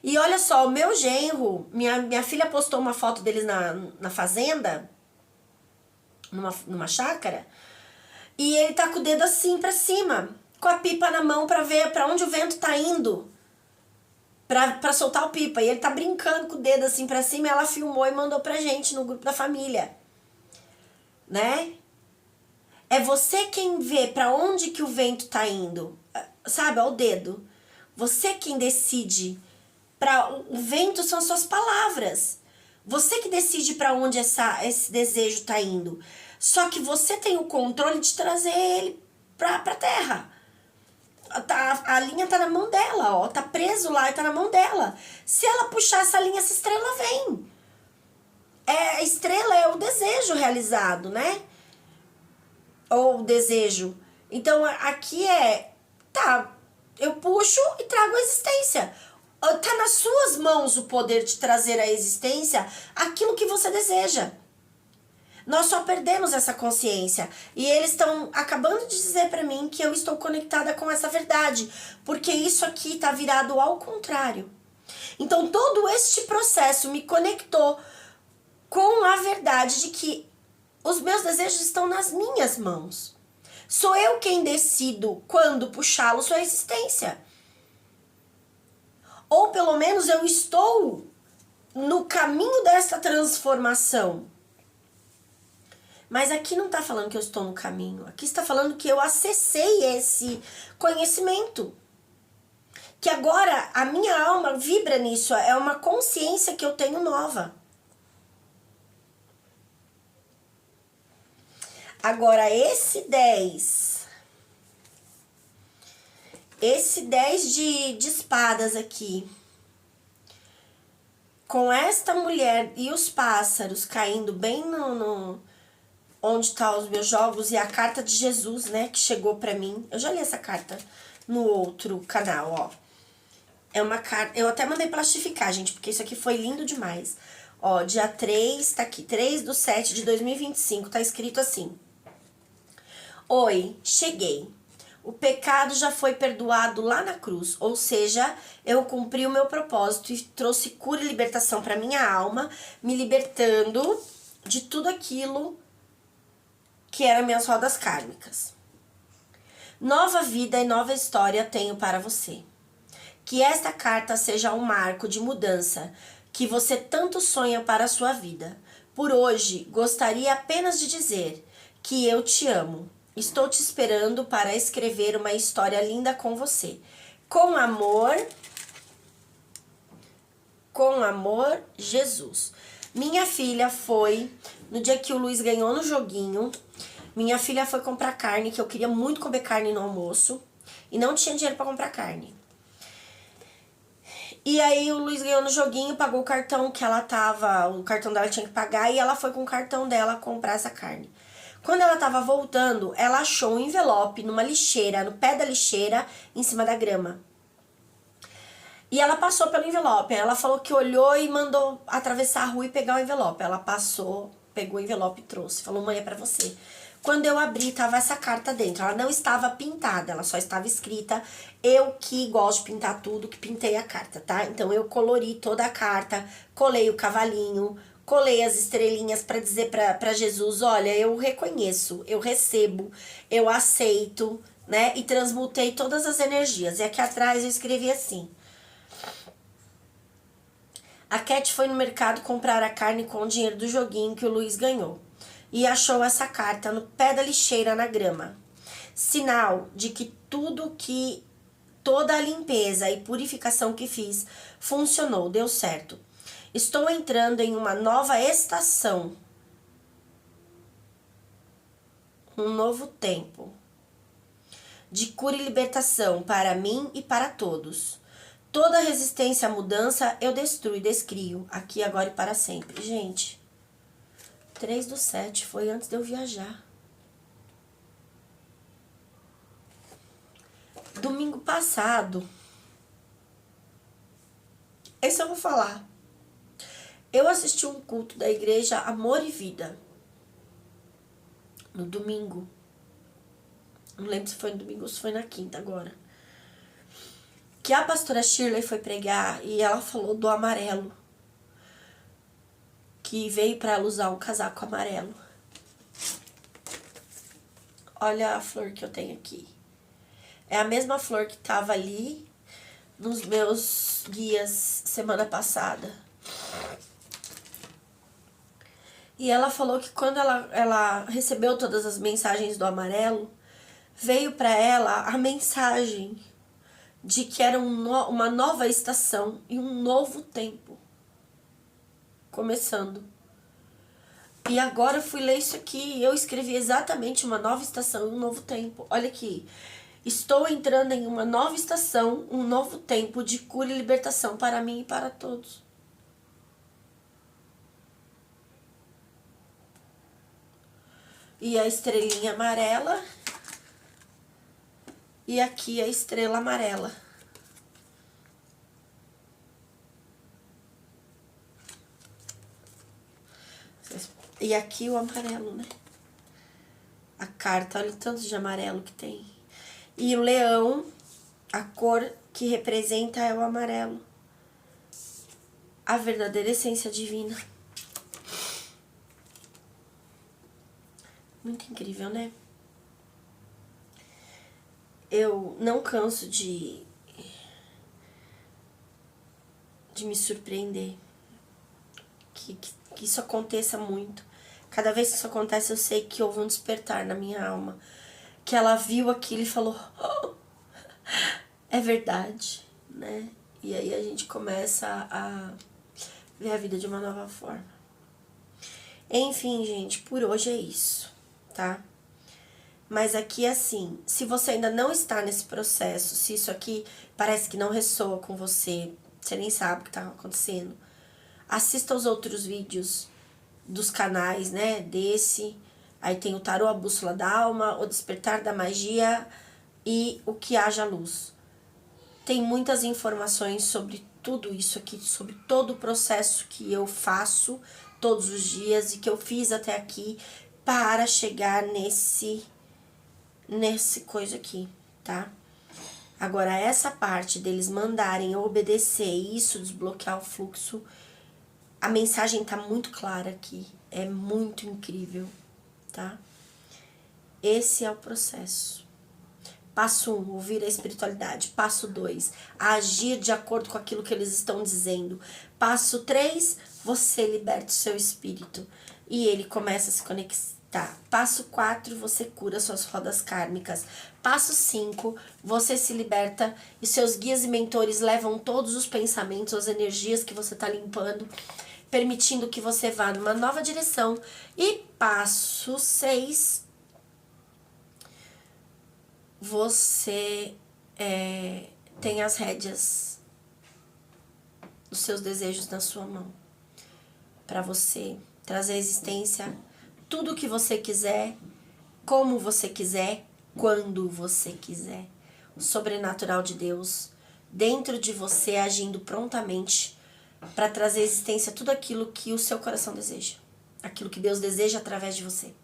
E olha só, o meu genro, minha filha postou uma foto deles na fazenda, numa chácara, e ele tá com o dedo assim pra cima, com a pipa na mão pra ver pra onde o vento tá indo, pra soltar o pipa. E ele tá brincando com o dedo assim pra cima, e ela filmou e mandou pra gente no grupo da família, né? É você quem vê pra onde que o vento tá indo, sabe, ao dedo. Você quem decide. O vento são suas palavras. Você que decide para onde esse desejo tá indo. Só que você tem o controle de trazer ele pra terra. A linha tá na mão dela, ó. Tá preso lá e tá na mão dela. Se ela puxar essa linha, essa estrela vem. A estrela é o desejo realizado, né? Ou o desejo. Então aqui tá, eu puxo e trago a existência. Tá nas suas mãos o poder de trazer à existência aquilo que você deseja. Nós só perdemos essa consciência. E eles estão acabando de dizer para mim que eu estou conectada com essa verdade. Porque isso aqui tá virado ao contrário. Então todo este processo me conectou com a verdade de que os meus desejos estão nas minhas mãos. Sou eu quem decido quando puxá-los à existência. Ou pelo menos eu estou no caminho dessa transformação. Mas aqui não está falando que eu estou no caminho. Aqui está falando que eu acessei esse conhecimento. Que agora a minha alma vibra nisso. É uma consciência que eu tenho nova. Agora esse 10 de espadas aqui, com esta mulher e os pássaros caindo bem onde tá os meus jogos, e a carta de Jesus, né, que chegou pra mim. Eu já li essa carta no outro canal, ó. É uma carta, eu até mandei plastificar, gente, porque isso aqui foi lindo demais. Ó, dia 3, tá aqui, 3/7/2025, tá escrito assim: Oi, cheguei. O pecado já foi perdoado lá na cruz, ou seja, eu cumpri o meu propósito e trouxe cura e libertação para minha alma, me libertando de tudo aquilo que eram minhas rodas kármicas. Nova vida e nova história tenho para você. Que esta carta seja um marco de mudança que você tanto sonha para a sua vida. Por hoje, gostaria apenas de dizer que eu te amo. Estou te esperando para escrever uma história linda com você. Com amor, Jesus. Minha filha foi, no dia que o Luiz ganhou no joguinho, minha filha foi comprar carne, que eu queria muito comer carne no almoço, e não tinha dinheiro para comprar carne. E aí o Luiz ganhou no joguinho, pagou o cartão que ela tava, o cartão dela tinha que pagar, e ela foi com o cartão dela comprar essa carne. Quando ela tava voltando, ela achou um envelope numa lixeira, no pé da lixeira, em cima da grama. E ela passou pelo envelope. Ela falou que olhou e mandou atravessar a rua e pegar o envelope. Ela passou, pegou o envelope e trouxe. Falou, mãe, é pra você. Quando eu abri, tava essa carta dentro. Ela não estava pintada, ela só estava escrita. Eu que gosto de pintar tudo, que pintei a carta, tá? Então eu colori toda a carta, colei o cavalinho, colei as estrelinhas pra dizer pra Jesus, olha, eu reconheço, eu recebo, eu aceito, né? E transmutei todas as energias. E aqui atrás eu escrevi assim: a Cat foi no mercado comprar a carne com o dinheiro do joguinho que o Luiz ganhou e achou essa carta no pé da lixeira na grama. Sinal de que toda a limpeza e purificação que fiz funcionou, deu certo. Estou entrando em uma nova estação, um novo tempo de cura e libertação para mim e para todos. Toda resistência à mudança eu destruo e descrio, aqui, agora e para sempre. Gente, 3/7 foi antes de eu viajar. Domingo passado, esse eu vou falar. Eu assisti um culto da igreja Amor e Vida. No domingo. Não lembro se foi no domingo ou se foi na quinta agora. Que a pastora Shirley foi pregar e ela falou do amarelo. Que veio para ela usar um casaco amarelo. Olha a flor que eu tenho aqui. É a mesma flor que tava ali nos meus guias semana passada. E ela falou que quando ela recebeu todas as mensagens do amarelo, veio para ela a mensagem de que era uma nova estação e um novo tempo começando. E agora eu fui ler isso aqui e eu escrevi exatamente uma nova estação e um novo tempo. Olha aqui. Estou entrando em uma nova estação, um novo tempo de cura e libertação para mim e para todos. E a estrelinha amarela. E aqui a estrela amarela. E aqui o amarelo, né? A carta, olha o tanto de amarelo que tem. E o leão, a cor que representa é o amarelo. A verdadeira essência divina. Muito incrível, né? Eu não canso de me surpreender. Que isso aconteça muito. Cada vez que isso acontece, eu sei que houve um despertar na minha alma. Que ela viu aquilo e falou, oh, é verdade, né? E aí a gente começa a ver a vida de uma nova forma. Enfim, gente, por hoje é isso, tá? Mas aqui, assim, se você ainda não está nesse processo, se isso aqui parece que não ressoa com você, você nem sabe o que está acontecendo, assista os outros vídeos dos canais, né, desse. Aí tem o Tarô, a Bússola da Alma, o Despertar da Magia e o Que Haja Luz. Tem muitas informações sobre tudo isso aqui, sobre todo o processo que eu faço todos os dias e que eu fiz até aqui para chegar nesse coisa aqui, tá? Agora, essa parte deles mandarem eu obedecer e isso desbloquear o fluxo, a mensagem tá muito clara aqui. É muito incrível, tá? Esse é o processo. Passo 1, ouvir a espiritualidade. Passo 2, agir de acordo com aquilo que eles estão dizendo. Passo 3, você liberta o seu espírito e ele começa a se conectar. Passo 4, você cura suas rodas kármicas. Passo 5, você se liberta e seus guias e mentores levam todos os pensamentos, as energias que você está limpando, permitindo que você vá numa nova direção. E passo 6, você tem as rédeas dos seus desejos na sua mão, para você trazer à existência tudo o que você quiser, como você quiser, quando você quiser. O sobrenatural de Deus dentro de você, agindo prontamente para trazer à existência tudo aquilo que o seu coração deseja, aquilo que Deus deseja através de você,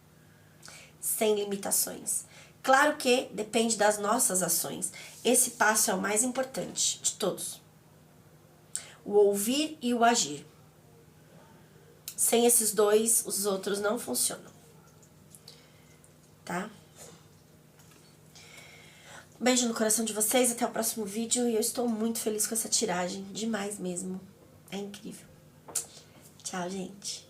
sem limitações. Claro que depende das nossas ações. Esse passo é o mais importante de todos. O ouvir e o agir. Sem esses dois, os outros não funcionam. Tá? Um beijo no coração de vocês, até o próximo vídeo. E eu estou muito feliz com essa tiragem, demais mesmo. É incrível. Tchau, gente.